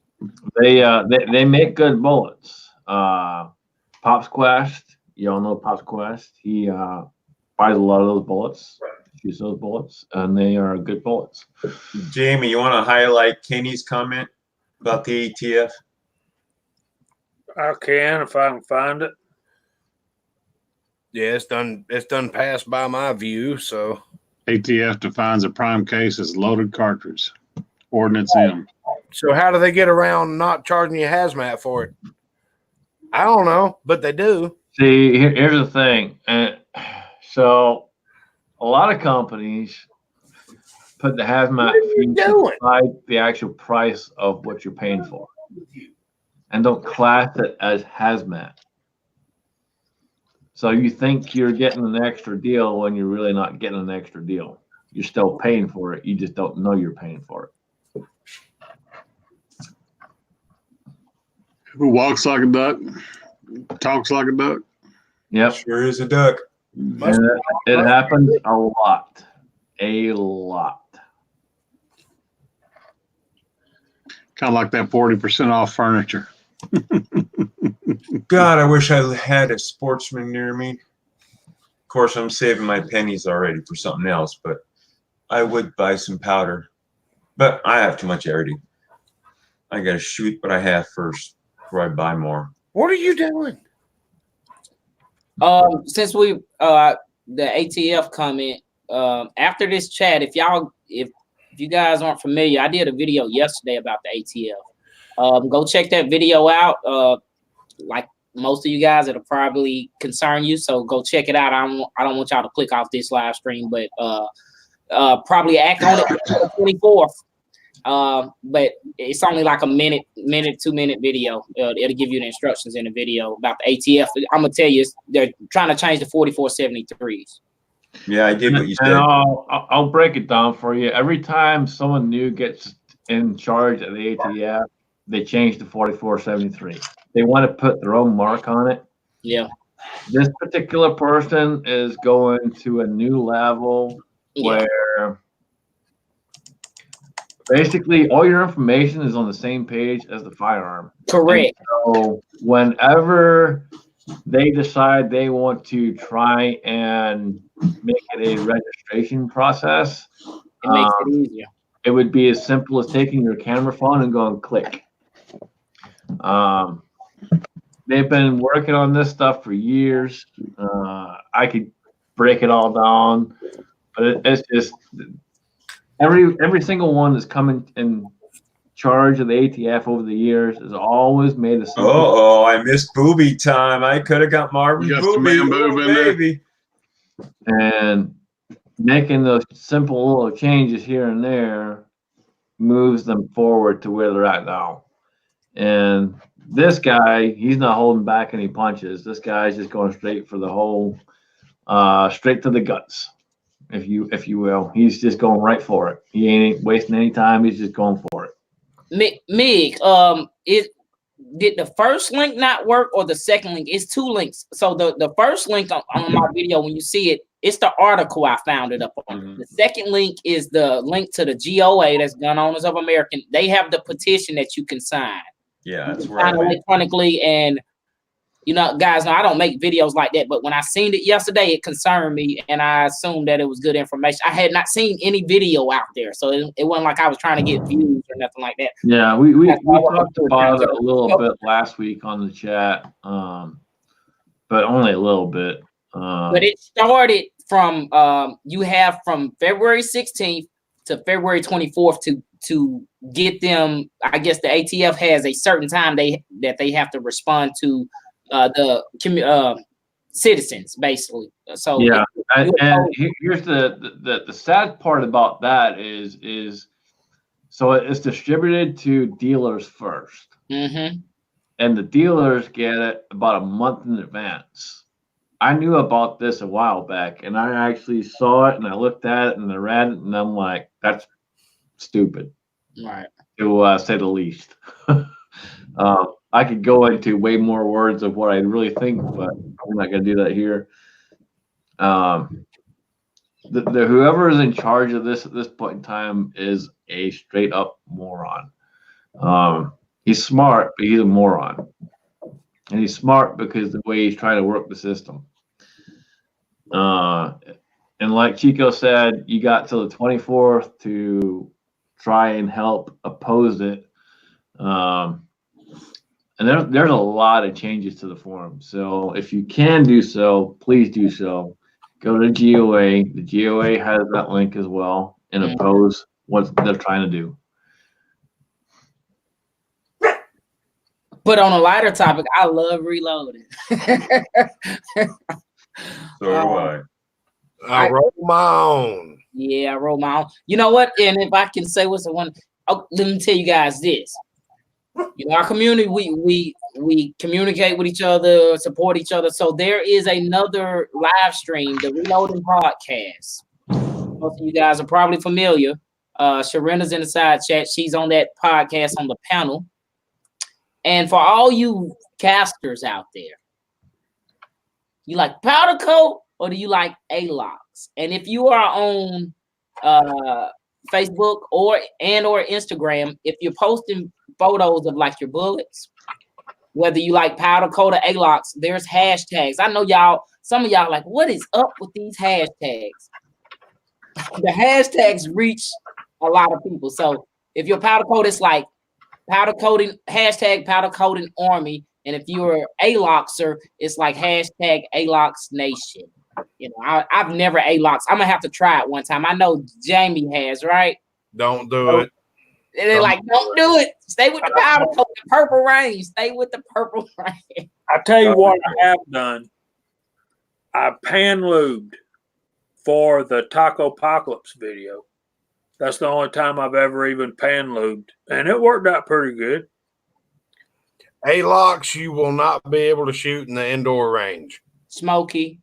They make good bullets. Pops Quest, you all know Pops Quest. He buys a lot of those bullets. Use those bullets, and they are good bullets. Jamie, you want to highlight Kenny's comment about the ATF? I can if I can find it. Yeah, it's done passed by my view. So ATF defines a prime case as loaded cartridge. Ordnance M. So how do they get around not charging you hazmat for it? I don't know, but they do. See, here's the thing. So a lot of companies put the hazmat fee inside the actual price of what you're paying for, and don't class it as hazmat. So you think you're getting an extra deal when you're really not getting an extra deal. You're still paying for it. You just don't know you're paying for it. Who walks like a duck, talks like a duck. Yep. Sure is a duck. And it happens a lot. A lot. Kind of like that 40% off furniture. God, I wish I had a Sportsman near me. Of course, I'm saving my pennies already for something else, but I would buy some powder. But I have too much already. I got to shoot what I have first before I buy more. What are you doing? Since we the ATF comment, after this chat, if you guys aren't familiar, I did a video yesterday about the ATF. Go check that video out. Like most of you guys, it'll probably concern you, so go check it out. I don't want y'all to click off this live stream, but probably act on it the 24th. But it's only like a minute, 2-minute video. It'll give you the instructions in the video about the ATF. I'm gonna tell you, they're trying to change the 4473s. Yeah, I did what you said. And I'll break it down for you. Every time someone new gets in charge of the ATF, they change to 4473. They want to put their own mark on it. Yeah. This particular person is going to a new level where basically all your information is on the same page as the firearm. Correct. And so whenever they decide they want to try and make it a registration process, it makes it easier. It would be as simple as taking your camera phone and going click. They've been working on this stuff for years. I could break it all down, but it's just every single one is coming in charge of the ATF over the years has always made a simple. Oh, I missed booby time. I could have got Marvin's You got some booby. man boob in there? Baby. And making those simple little changes here and there moves them forward to where they're at now. And this guy, he's not holding back any punches. This guy's just going straight for the whole, straight to the guts, if you will. He's just going right for it. He ain't wasting any time. He's just going for it. Mig, did the first link not work or the second link? It's two links. So the first link on my video, when you see it, it's the article I found it up on. Mhm. The second link is the link to the GOA, that's Gun Owners of America. They have the petition that you can sign. Yeah, that's You can where I sign went. electronically. And you know, guys, know I don't make videos like that, but when I seen it yesterday, it concerned me, and I assumed that it was good information. I had not seen any video out there, so it wasn't like I was trying to get views or nothing like that. Yeah, we That's why I wanted talked to do it about now. it a little bit last week on the chat, but only a little bit. But it started from you have from February 16th to February 24th to get them. I guess the ATF has a certain time that they have to respond to the citizens, basically. So yeah, and here's the sad part about that is so it's distributed to dealers first, Mhm. and the dealers get it about a month in advance. I knew about this a while back, and I actually saw it, and I looked at it, and I read it, and I'm like, that's stupid, Right. to say the least. I could go into way more words of what I really think, but I'm not going to do that here. Whoever is in charge of this at this point in time is a straight up moron. He's smart, but he's a moron. And he's smart because the way he's trying to work the system. And like Chico said, you got till the 24th to try and help oppose it. And there's a lot of changes to the forum. So if you can do so, please do so. Go to GOA. The GOA has that link as well, and oppose what they're trying to do. But on a lighter topic, I love reloading. So do I. I roll my own. Yeah, I roll my own. You know what? And if I can say what's the one, let me tell you guys this. You know, our community, we communicate with each other, support each other. So there is another live stream, the Reloading Podcast. Most of you guys are probably familiar. Sharenda's in the side chat. She's on that podcast on the panel. And for all you casters out there, you like powder coat or do you like A-locks? And if you are on Facebook or Instagram, if you're posting photos of like your bullets, whether you like powder coat or A-locks, there's hashtags. I know some of y'all like, what is up with these hashtags? The hashtags reach a lot of people. So if you're powder coat, it's like powder coating, hashtag powder coating army. And if you're A-loxer, it's like hashtag A-lox nation. You know, I've never A-lox. I'm gonna have to try it one time. I know Jamie has, right? Don't do it. And they're like, don't do it. Stay with the powder coat, the purple rain. Stay with the purple rain. I tell you what I have done. I pan lubed for the Taco Apocalypse video. That's the only time I've ever even pan lubed, and it worked out pretty good. A-locks, you will not be able to shoot in the indoor range. Smoky.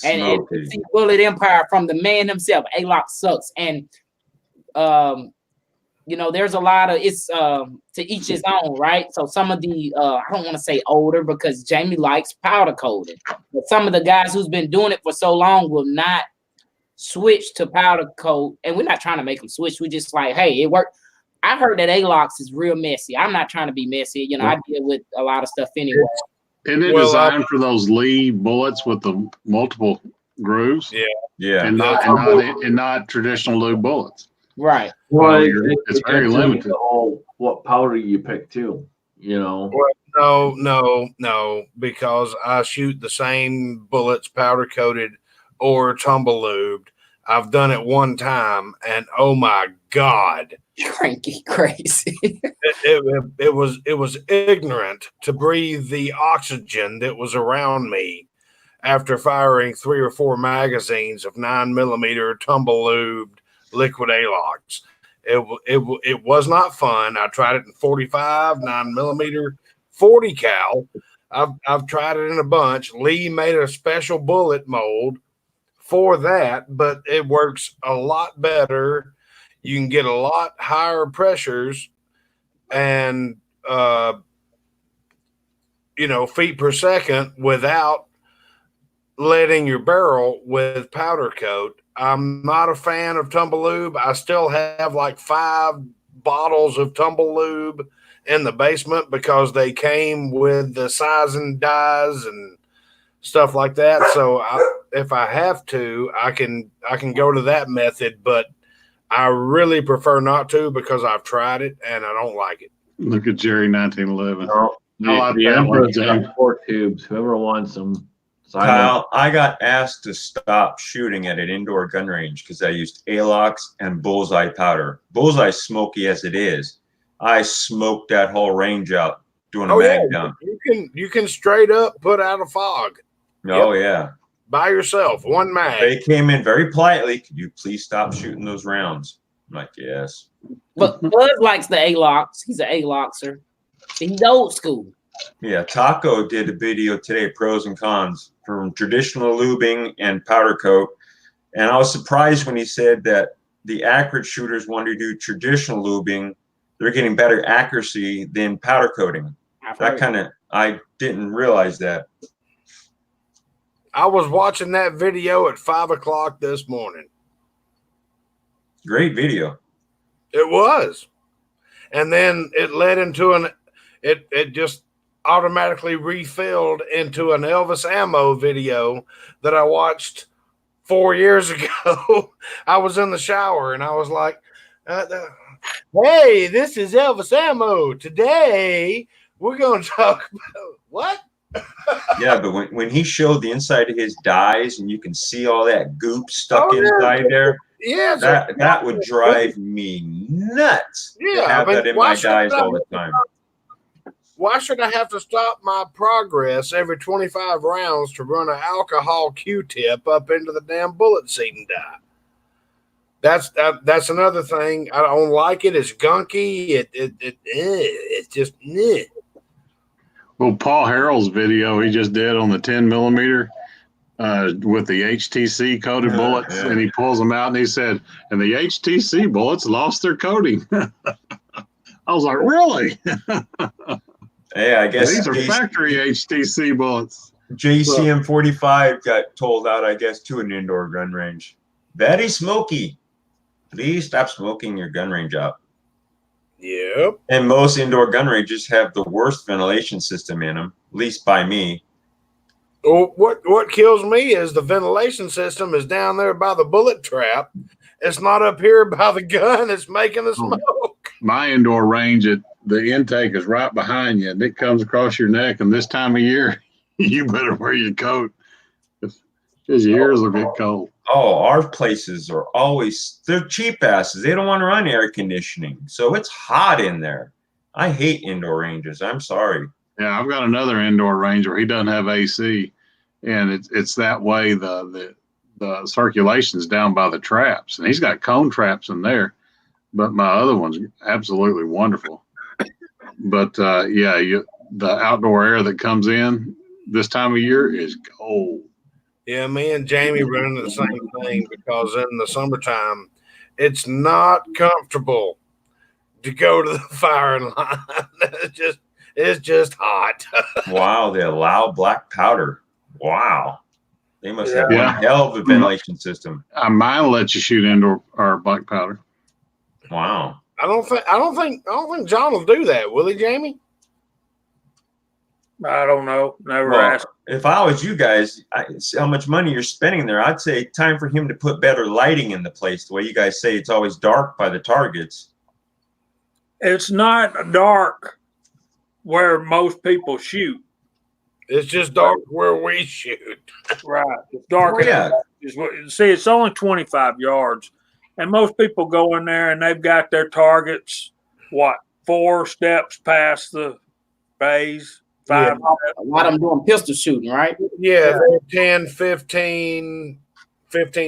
And Smoky. see Bullet Empire from the man himself. A-lock sucks. And you know, there's a lot of it's to each his own, right? So some of the I don't want to say older because Jamie likes powder coating, but some of the guys who's been doing it for so long will not switch to powder coat. And we're not trying to make them switch. We just like, hey, it worked. I heard that A-locks is real messy. I'm not trying to be messy. You know, I deal with a lot of stuff anyway. Isn't it designed for those Lee bullets with the multiple grooves? Yeah. And not traditional lube bullets. Right. Well, it's very limited. What powder you pick too, you know. No, because I shoot the same bullets powder coated or tumble lubed. I've done it one time, and oh my God, Cranky crazy. it was ignorant to breathe the oxygen that was around me after firing 3 or 4 magazines of 9mm tumble lubed liquid ALOX. It was not fun. I tried it in 45, 9mm, 40 cal. I've tried it in a bunch. Lee made a special bullet mold for that, but it works a lot better. You can get a lot higher pressures and feet per second without leading your barrel with powder coat. I'm not a fan of tumble lube. I still have like 5 bottles of tumble lube in the basement because they came with the sizing dyes and stuff like that. So if I have to, I can go to that method, but I really prefer not to because I've tried it and I don't like it. Look at Jerry 1911. No, I like the that one, Emperor's Jim. got 4 tubes. Whoever wants them. So Kyle, I got asked to stop shooting at an indoor gun range because I used ALOX and bullseye powder. Bullseye smoky as it is. I smoked that whole range out doing a mag dump. You can straight up put out a fog. Oh, yeah. By yourself, 1 mag. They came in very politely. Could you please stop shooting those rounds? I'm like, yes. But Bud likes the ALOX. He's an ALOXer. He's old school. Yeah, Taco did a video today, pros and cons from traditional lubing and powder coat. And I was surprised when he said that the accurate shooters want to do traditional lubing. They're getting better accuracy than powder coating. I didn't realize that. I was watching that video at 5 o'clock this morning. Great video. It was. And then it led into it just automatically refilled into an Elvis Ammo video that I watched 4 years ago. I was in the shower and I was like, hey, this is Elvis Ammo. Today we're going to talk about what? Yeah, but when he showed the inside of his dies and you can see all that goop stuck inside there, yeah, that would drive me nuts. Yeah, to have that in my dies all the time. Why should I have to stop my progress every 25 rounds to run an alcohol Q-tip up into the damn bullet seat and die? That's another thing. I don't like it. It's gunky. It's just. Well, Paul Harrell's video he just did on the 10mm with the HTC coated bullets, and he pulls them out and he said, and the HTC bullets lost their coating. I was like, really? Yeah, I guess these are factory HTC bullets. JCM 45 got told out, I guess, to an indoor gun range. Very smoky. Please stop smoking your gun range out. Yep. And most indoor gun ranges have the worst ventilation system in them, at least by me. Well, what kills me is the ventilation system is down there by the bullet trap. It's not up here by the gun. It's making the smoke. My indoor range, the intake is right behind you, and it comes across your neck. And this time of year, you better wear your coat because your ears will get cold. Oh, our places are they're cheap asses. They don't want to run air conditioning. So it's hot in there. I hate indoor ranges. I'm sorry. Yeah, I've got another indoor range where he doesn't have AC, and it's that way. The circulation's down by the traps, and he's got cone traps in there. But my other one's absolutely wonderful. But the outdoor air that comes in this time of year is cold. Yeah, me and Jamie run into the same thing because in the summertime, it's not comfortable to go to the firing line. It's just hot. Wow, they allow black powder. Wow. They must have one hell of a ventilation system. Mine lets you shoot indoor or black powder. Wow. I don't think John will do that, will he, Jamie? I don't know. Never asked. If I was you guys, how much money you're spending there, I'd say time for him to put better lighting in the place. The way you guys say it's always dark by the targets. It's not dark where most people shoot. It's just dark where we shoot. Right. It's dark. Oh, yeah. See, it's only 25 yards. And most people go in there and they've got their targets, 4 steps past the bays, 5 A lot of them doing pistol shooting, right? Yeah, they're 10, 15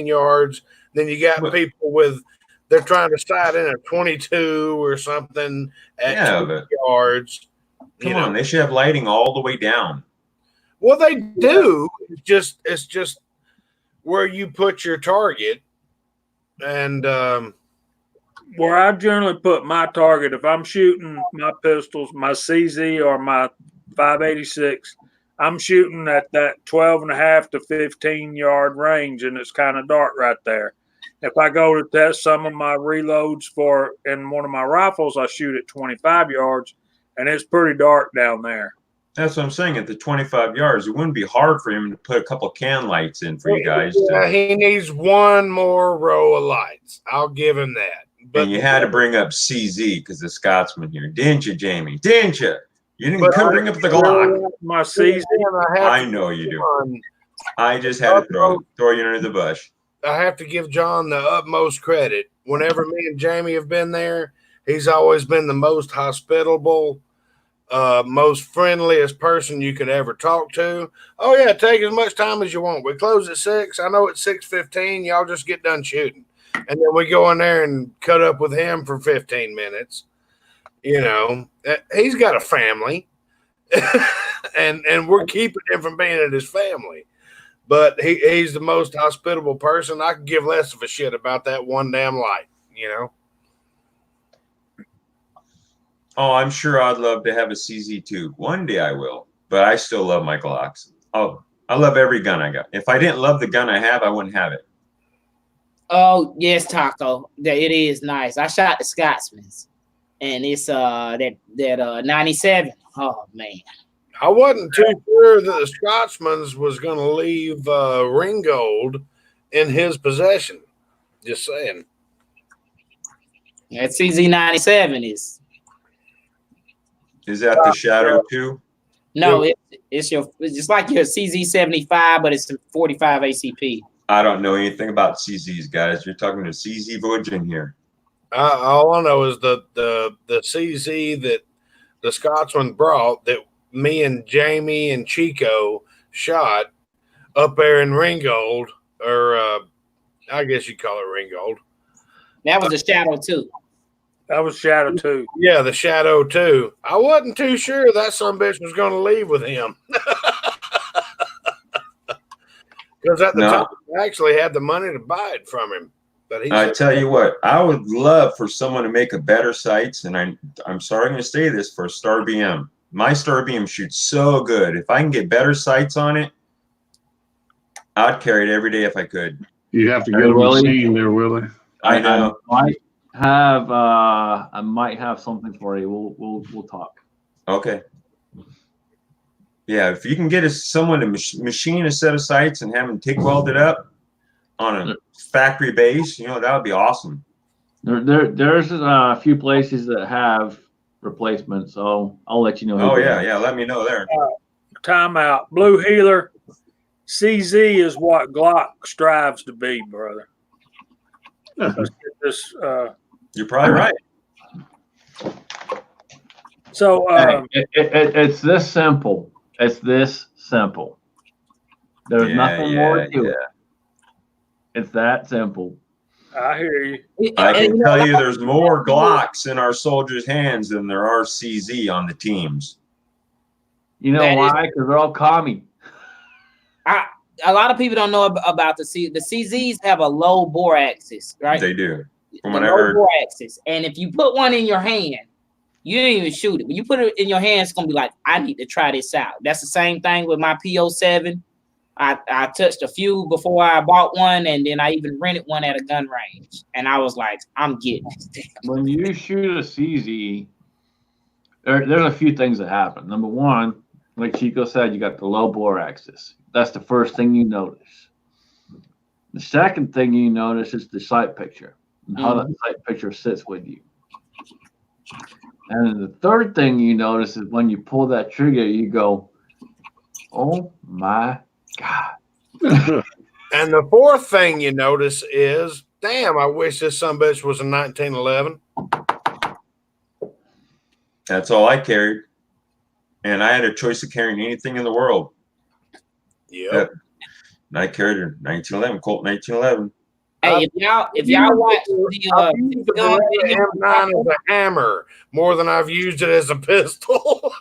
yards. Then you got people they're trying to sight in at 22 or something at 20 yards. Come on, they should have lighting all the way down. Well, they do. It's just where you put your target. And where I generally put my target, if I'm shooting my pistols, my CZ or my 586, I'm shooting at that 12.5 to 15 yard range, and it's kind of dark right there. If I go to test some of my reloads in one of my rifles, I shoot at 25 yards, and it's pretty dark down there. That's what I'm saying. At the 25 yards, it wouldn't be hard for him to put a couple can lights in for you guys. He needs one more row of lights. I'll give him that. But and you had to bring up CZ because the Scotsman here, didn't you, Jamie? Didn't you? You didn't bring up the Glock. My CZ. I know you do. I just had to throw you under the bush. I have to give John the utmost credit. Whenever me and Jamie have been there, he's always been the most hospitable, most friendliest person you could ever talk to. Oh yeah, take as much time as you want. We close at 6. I know it's 6:15. Y'all just get done shooting, and then we go in there and cut up with him for 15 minutes. You know, he's got a family, and we're keeping him from being at his family. But he's the most hospitable person. I could give less of a shit about that one damn light, you know. Oh, I'm sure I'd love to have a CZ too. One day I will, but I still love my Glocks. Oh, I love every gun I got. If I didn't love the gun I have, I wouldn't have it. Oh yes, Taco. It is nice. I shot the Scotsman's, and it's that 97. Oh man. I wasn't too sure that the Scotsman's was going to leave Ringgold in his possession. Just saying. That CZ97 is. Is that the Shadow 2? No, it's just like your CZ75, but it's 45 ACP. I don't know anything about CZs, guys. You're talking to CZ Virgin here. All I know is the CZ that the Scotsman brought that me and Jamie and Chico shot up there in Ringgold, or I guess you call it Ringgold. That was a Shadow 2. That was Shadow 2. Yeah, the Shadow 2. I wasn't too sure that some bitch was going to leave with him. Because at the time, I actually had the money to buy it from him. But I tell you what, I would love for someone to make a better sights, and I'm sorry I'm going to say this, for Star BM. My Star BM shoots so good. If I can get better sights on it, I'd carry it every day if I could. You have to get a machine there, Willie. I know. I might have something for you. We'll talk. Okay. Yeah, if you can get someone to machine a set of sights and have them TIG welded up on a factory base, that would be awesome. There's a few places that have replacements, so I'll let you know. Oh yeah, let me know there. Timeout. Blue Healer, CZ is what Glock strives to be, brother. Let's get this. You're probably right. So it's this simple. It's this simple. There's nothing more to it. It's that simple. I hear you. I can tell you there's more Glocks in our soldiers' hands than there are CZ on the teams. You know why? Because they're all commie. A lot of people don't know about the CZs have a low bore axis, right? They do. From the what I low heard. bore axis. And if you put one in your hand, you didn't even shoot it. When you put it in your hand, it's gonna be like, I need to try this out. That's the same thing with my PO7. I touched a few before I bought one, and then I even rented one at a gun range. And I was like, I'm getting this. When you shoot a CZ, there's a few things that happen. Number one, like Chico said, you got the low bore axis. That's the first thing you notice. The second thing you notice is the sight picture and how that sight picture sits with you. And then the third thing you notice is when you pull that trigger, you go, Oh my God. And the fourth thing you notice is, damn, I wish this sumbitch was a 1911. That's all I carried. And I had a choice of carrying anything in the world. Yep. And I carried a 1911, Colt 1911. Hey, if y'all watch the I've used the gun video, M9 as a hammer more than I've used it as a pistol.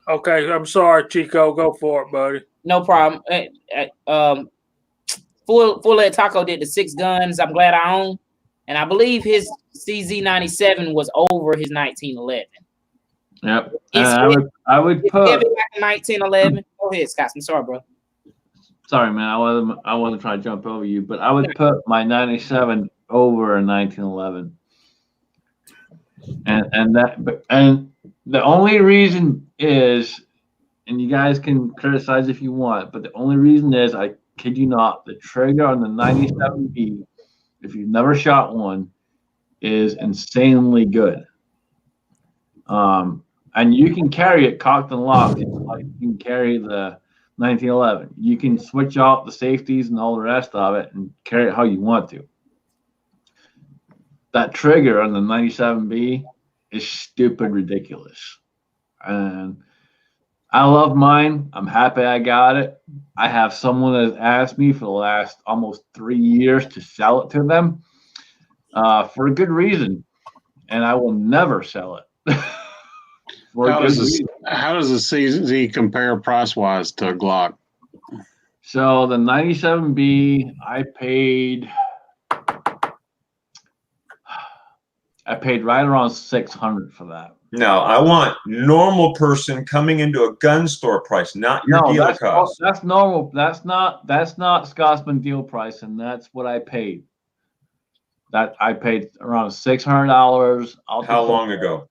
Okay, I'm sorry, Chico. Go for it, buddy. no problem. Full Lead Taco did the 6 guns. I'm glad I own, and I believe his CZ97 was over his 1911. Yep. It's I would It's put. heavy like a 1911. Go ahead, Scott. I'm sorry, bro. Sorry, man. I wasn't trying to jump over you, but I would put my 97 over a 1911. And the only reason is, and you guys can criticize if you want, but the only reason is, I kid you not, the trigger on the 97B, if you've never shot one, is insanely good. And you can carry it cocked and locked, like you can carry the 1911. You can switch out the safeties and all the rest of it and carry it how you want to. That trigger on the 97B is stupid ridiculous. And I love mine. I'm happy I got it. I have someone that has asked me for the last almost 3 years to sell it to them for a good reason. And I will never sell it. How does the CZ compare price wise to a Glock? So the 97B, I paid right around $600 for that. No, I want normal person coming into a gun store price, not your dealer cost. That's normal. That's not Scotsman deal price, and that's what I paid. That I paid around $600. How long ago?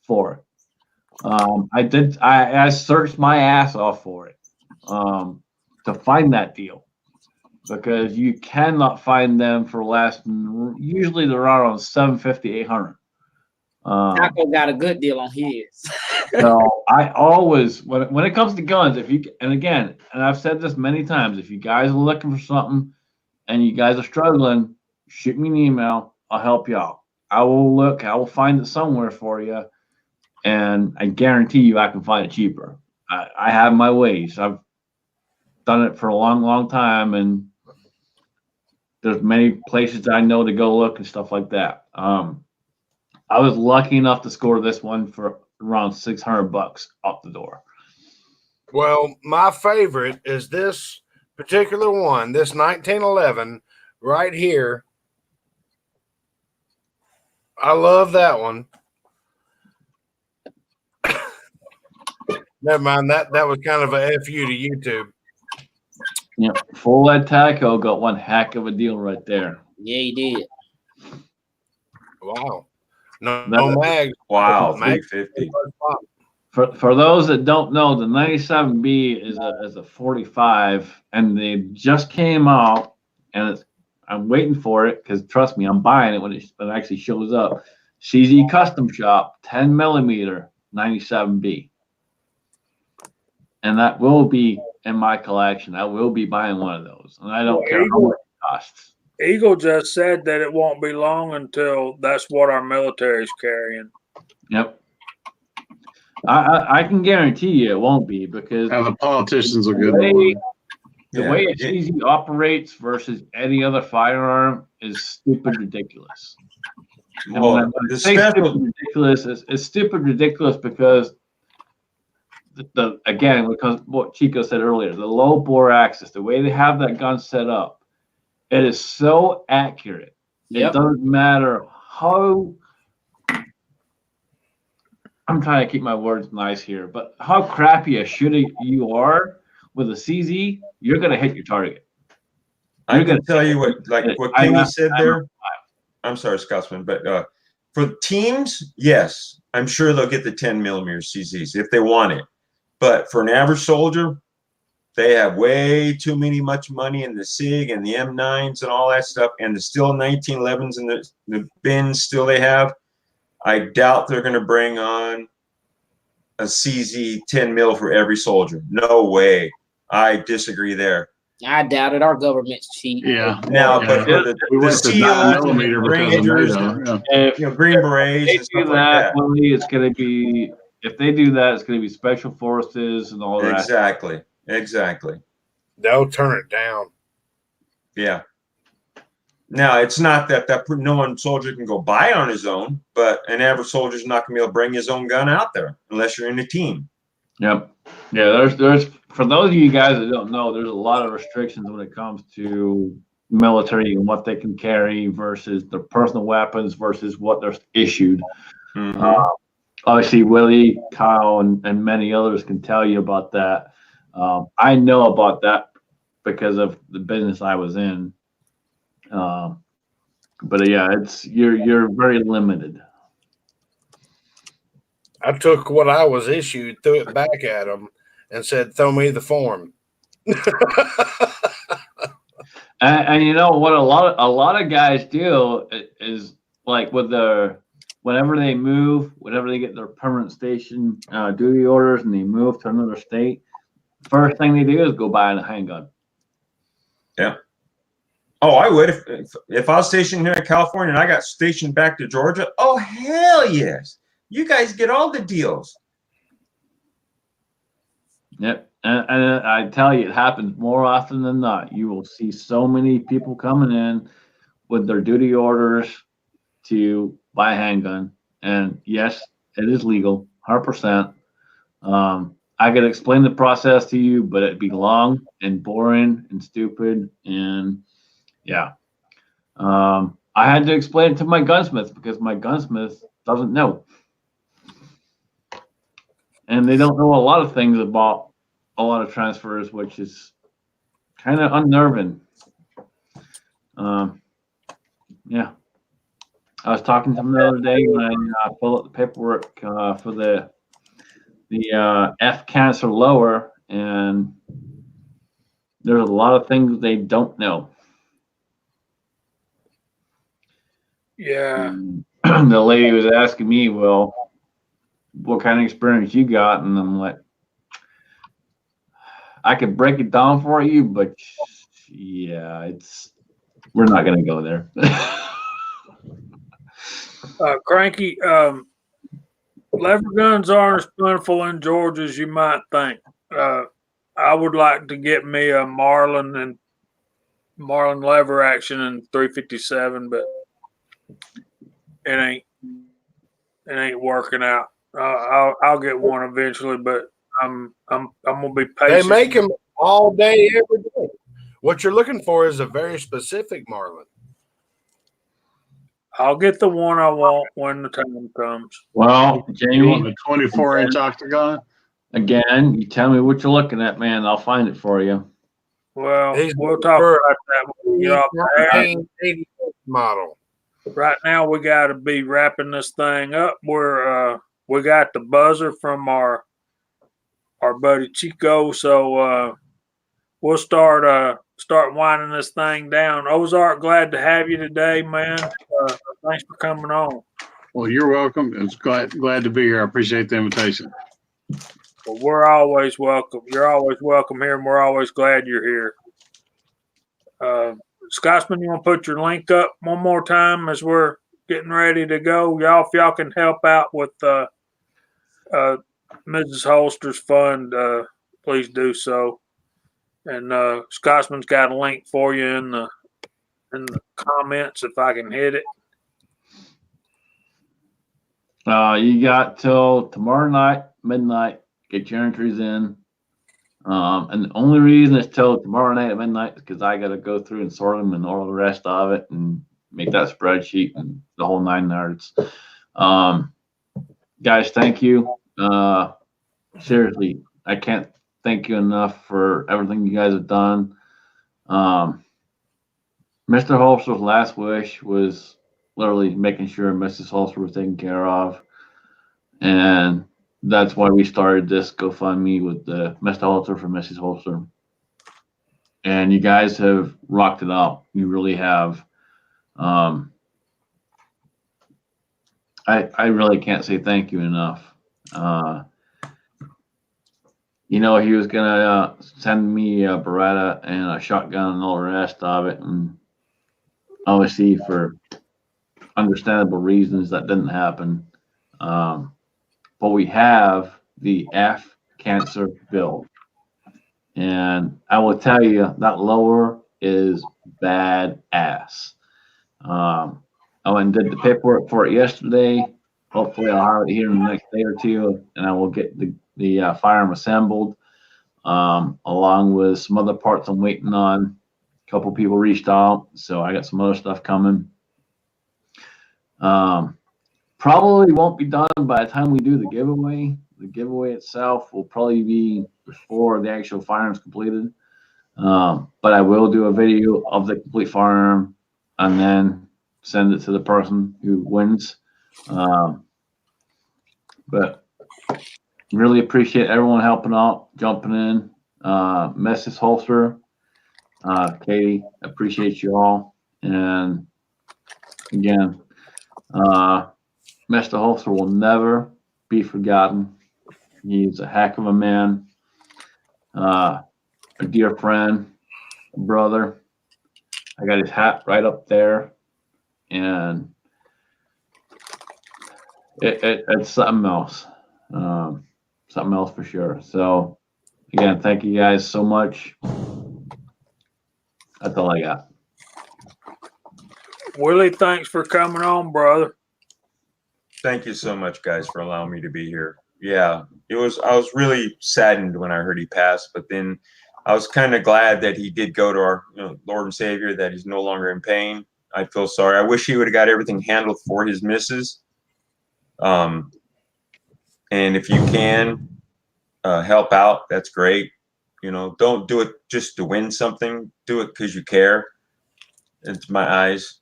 For it. I searched my ass off for it to find that deal, because you cannot find them for less than, usually they're around 750, 800. Taco got a good deal on his. So I always, when it comes to guns, and I've said this many times, if you guys are looking for something and you guys are struggling, shoot me an email. I'll help you out. I will find it somewhere for you. And I guarantee you I can find it cheaper. I have my ways. I've done it for a long, long time, and there's many places I know to go look and stuff like that. I was lucky enough to score this one for around $600 off the door. Well, my favorite is this particular one, this 1911 right here. I love that one. Never mind, that was kind of a FU to YouTube. Yeah, Full Lead Taco got one heck of a deal right there. Yeah, he did. Wow. No mags. Wow, 350. For those that don't know, the 97B is a 45, and they just came out, and I'm waiting for it, because trust me, I'm buying it when it actually shows up. CZ Custom Shop 10 millimeter 97B. And that will be in my collection. I will be buying one of those, and I don't care how much it costs. Eagle just said that it won't be long until that's what our military is carrying. Yep. I can guarantee you it won't be, because the politicians are good. The way a CZ operates versus any other firearm is stupid ridiculous. Well, it's stupid ridiculous because because what Chico said earlier, the low bore axis, the way they have that gun set up, it is so accurate. It doesn't matter how, I'm trying to keep my words nice here, but how crappy a shooter you are with a CZ, you're going to hit your target. I can tell you what Kenny said there. I'm sorry, Scotsman, but for teams, yes, I'm sure they'll get the 10 millimeter CZs if they want it. But for an average soldier, they have way too much money in the SIG and the M9s and all that stuff, and the still 1911s and the bins still they have. I doubt they're going to bring on a CZ 10 mil for every soldier. No way. I disagree there. I doubt it. Our government's cheap. Yeah. Now, Yeah. but for the We went to SEALs 9mm and because of Rangers NATO. and Yeah. Green Berets They and do stuff like that. Willie, it's going to be, if they do that, it's going to be special forces and all that. Exactly. Exactly. They'll turn it down. Yeah. Now, it's not that no one soldier can go buy on his own, but an average soldier's not going to be able to bring his own gun out there unless you're in a team. Yep. Yeah, there's for those of you guys that don't know, there's a lot of restrictions when it comes to military and what they can carry versus their personal weapons versus what they're issued. Mm-hmm. Obviously, Willie, Kyle, and many others can tell you about that. I know about that because of the business I was in. But yeah, you're very limited. I took what I was issued, threw it back at them, and said, "Throw me the form." And you know what? A lot of guys do is like with whenever they move, whenever they get their permanent station duty orders, and they move to another state, first thing they do is go buy a handgun. Yeah. Oh, I would if I was stationed here in California and I got stationed back to Georgia. Oh, hell yes. You guys get all the deals. Yep. And I tell you, it happens more often than not. You will see so many people coming in with their duty orders to buy a handgun. And yes, it is legal, 100%. I could explain the process to you, but it'd be long and boring and stupid. And yeah. I had to explain it to my gunsmith because my gunsmith doesn't know. And they don't know a lot of things about a lot of transfers, which is kind of unnerving. Yeah. I was talking to him the other day when I filled out the paperwork for the F cancer lower, and there's a lot of things they don't know. Yeah. The lady was asking me, well, what kind of experience you got? And I'm like, I could break it down for you, but yeah, we're not going to go there. Cranky, lever guns aren't as plentiful in Georgia as you might think. I would like to get me a Marlin lever action in 357, but it ain't working out. I'll get one eventually, but I'm gonna be patient. They make them all day, every day. What you're looking for is a very specific Marlin. I'll get the one I want when the time comes. Well, You want Jamie, the 24-inch octagon? again, you tell me what you're looking at, man. I'll find it for you. Well, He's we'll talk for about that when we get off the air. 1980 model. Right now, we got to be wrapping this thing up. We got the buzzer from our buddy Chico, so we'll start winding this thing down. Ozark, glad to have you today, man. Thanks for coming on. Well, you're welcome. It's glad to be here. I appreciate the invitation. Well, we're always welcome. You're always welcome here, and we're always glad you're here. Scotsman, you want to put your link up one more time as we're getting ready to go? Y'all, if y'all can help out with Mrs. Holster's fund, please do so. And Scotsman's got a link for you in the comments if I can hit it. You got till tomorrow night, midnight, get your entries in. And the only reason it's till tomorrow night at midnight is because I got to go through and sort them and all the rest of it and make that spreadsheet and the whole 9 yards. Guys, thank you. Seriously, I can't thank you enough for everything you guys have done. Mr. Holster's last wish was literally making sure Mrs. Holster was taken care of. And that's why we started this GoFundMe with the Mr. Holster for Mrs. Holster. And you guys have rocked it out. You really have. I really can't say thank you enough. he was gonna send me a Beretta and a shotgun and all the rest of it, and obviously for understandable reasons that didn't happen. But we have the F cancer build, and I will tell you that lower is badass. I went and did the paperwork for it yesterday. Hopefully, I'll have it here in the next day or two, and I will get the firearm assembled, along with some other parts I'm waiting on. A couple people reached out, so I got some other stuff coming. Probably won't be done by the time we do the giveaway. The giveaway itself will probably be before the actual firearm's completed. But I will do a video of the complete firearm and then send it to the person who wins. But really appreciate everyone helping out, jumping in. Mrs. Holster, Katie, appreciate you all. And again, Mr. Holster will never be forgotten. He's a heck of a man, a dear friend, a brother. I got his hat right up there, and it's something else. Something else for sure. So, again, thank you guys so much. That's all I got. Willie, thanks for coming on, brother. Thank you so much, guys, for allowing me to be here. Yeah, I was really saddened when I heard he passed, but then I was kind of glad that he did go to our Lord and Savior, that he's no longer in pain. I feel sorry. I wish he would have got everything handled for his missus. And if you can help out, that's great. Don't do it just to win something. Do it because you care. It's my eyes.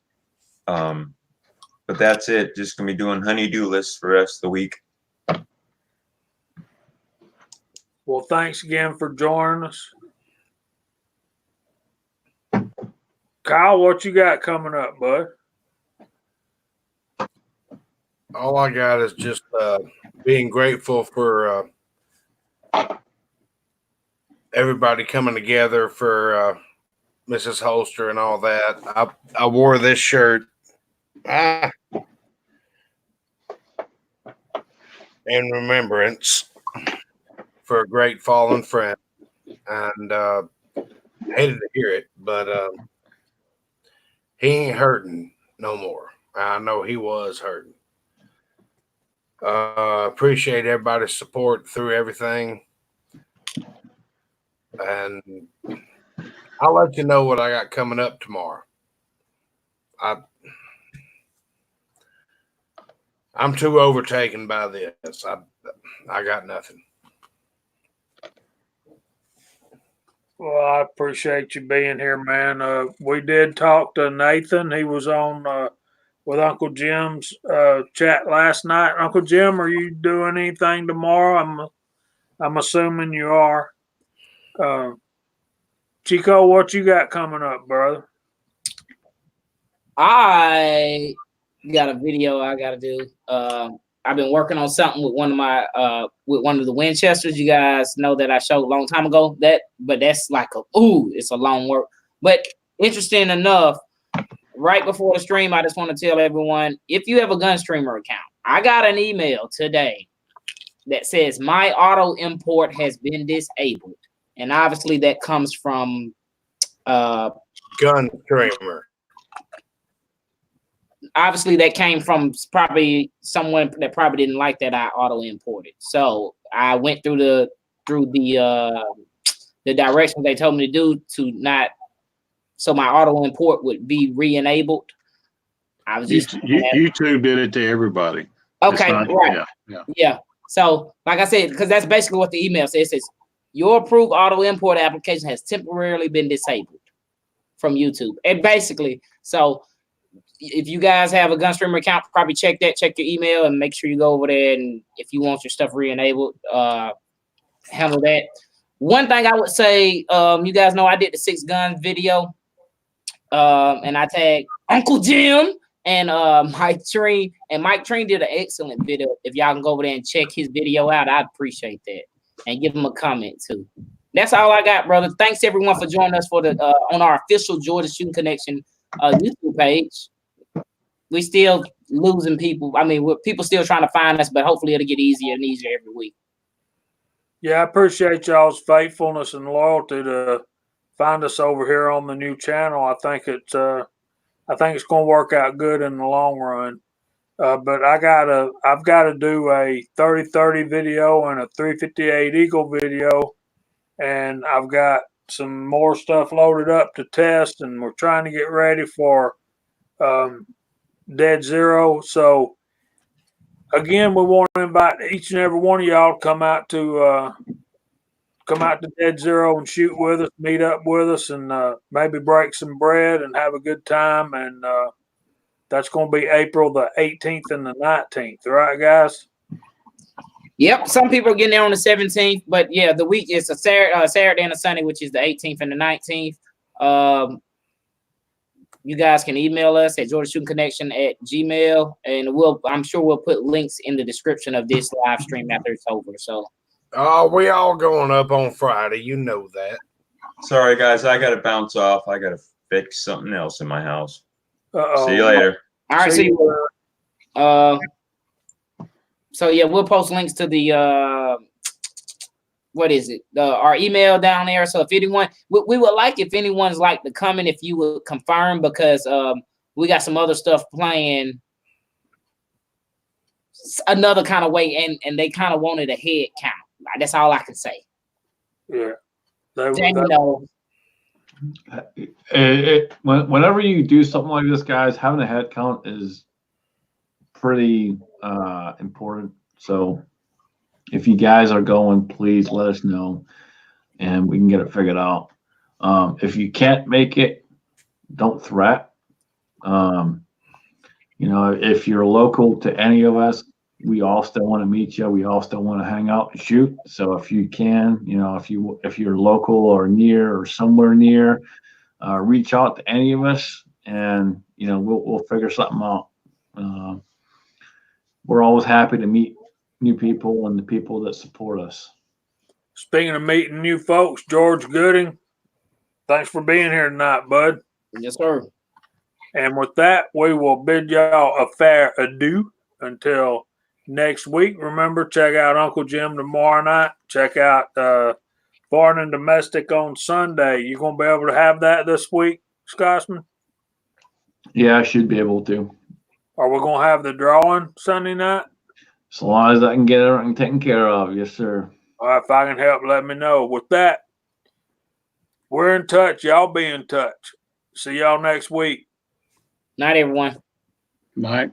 But that's it. Just gonna be doing honey-do lists for the rest of the week. Well, thanks again for joining us. Kyle, what you got coming up, bud? All I got is just being grateful for everybody coming together for Mrs. Holster and all that. I wore this shirt in remembrance for a great fallen friend, and hated to hear it, but he ain't hurting no more. I know he was hurting. Appreciate everybody's support through everything, and I'll let you know what I got coming up tomorrow. I'm too overtaken by this. I got nothing. Well, I appreciate you being here, man. We did talk to Nathan. He was on with Uncle Jim's chat last night. Uncle Jim, are you doing anything tomorrow? I'm assuming you are. Chico, what you got coming up, brother? I got a video I got to do. I've been working on something with one of the Winchesters. You guys know that I showed a long time ago. But that's like it's a long work. But interesting enough, right before the stream, I just want to tell everyone, if you have a Gunstreamer account, I got an email today that says my auto import has been disabled. And obviously that comes from Gunstreamer. Obviously that came from probably someone that probably didn't like that I auto imported. So I went through the directions they told me to do so my auto import would be re-enabled. I was just YouTube did it to everybody. Okay, right. Yeah. So like I said, because that's basically what the email says. It says your approved auto import application has temporarily been disabled from YouTube. And basically, so if you guys have a Gunstreamer account, probably check your email and make sure you go over there, and if you want your stuff re-enabled, handle that. One thing I would say, you guys know I did the 6 gun video, and I tagged Uncle Jim and Mike Treen, and Mike Treen did an excellent video. If y'all can go over there and check his video out, I'd appreciate that. and give them a comment too. That's all I got, brother. Thanks everyone for joining us for the on our official Georgia Shooting Connection YouTube page. We still losing people. I mean, people still trying to find us, but hopefully it'll get easier and easier every week. Yeah, I appreciate y'all's faithfulness and loyalty to find us over here on the new channel. I think it's going to work out good in the long run. But I've got to do a 30-30 video and a 358 Eagle video, and I've got some more stuff loaded up to test, and we're trying to get ready for Dead Zero. So again, we want to invite each and every one of y'all to come out to Dead Zero and shoot with us, meet up with us, and maybe break some bread and have a good time. And that's going to be April the 18th and the 19th, right, guys? Yep. Some people are getting there on the 17th, but yeah, the week is a Saturday and a Sunday, which is the 18th and the 19th. You guys can email us at georgiashootingconnection@gmail, and I'm sure we'll put links in the description of this live stream after it's over. So, we all going up on Friday. You know that. Sorry, guys. I got to bounce off. I got to fix something else in my house. Uh-oh. See you later. all right. See you. So yeah, we'll post links to the what is it? Our email down there. So if anyone, we would like if anyone's like to come in, if you would confirm, because we got some other stuff playing another kind of way, and they kind of wanted a head count. That's all I can say. Yeah. Whenever you do something like this, guys, having a head count is pretty important. So if you guys are going, please let us know, and we can get it figured out. If you can't make it, don't threat. If you're local to any of us, we all still want to meet you. We all still want to hang out and shoot. So if you can, if you're local or near or somewhere near, reach out to any of us, and we'll figure something out. We're always happy to meet new people and the people that support us. Speaking of meeting new folks, George Gooding, thanks for being here tonight, bud. Yes, sir. And with that, we will bid y'all a fair adieu until next week. Remember, check out Uncle Jim tomorrow night. Check out Foreign and Domestic on Sunday. You going to be able to have that this week, Scotsman? Yeah, I should be able to. Are we going to have the drawing Sunday night? As long as I can get everything taken care of. Yes, sir. All right, if I can help, let me know. With that, we're in touch. Y'all be in touch. See y'all next week. Night, everyone. Night.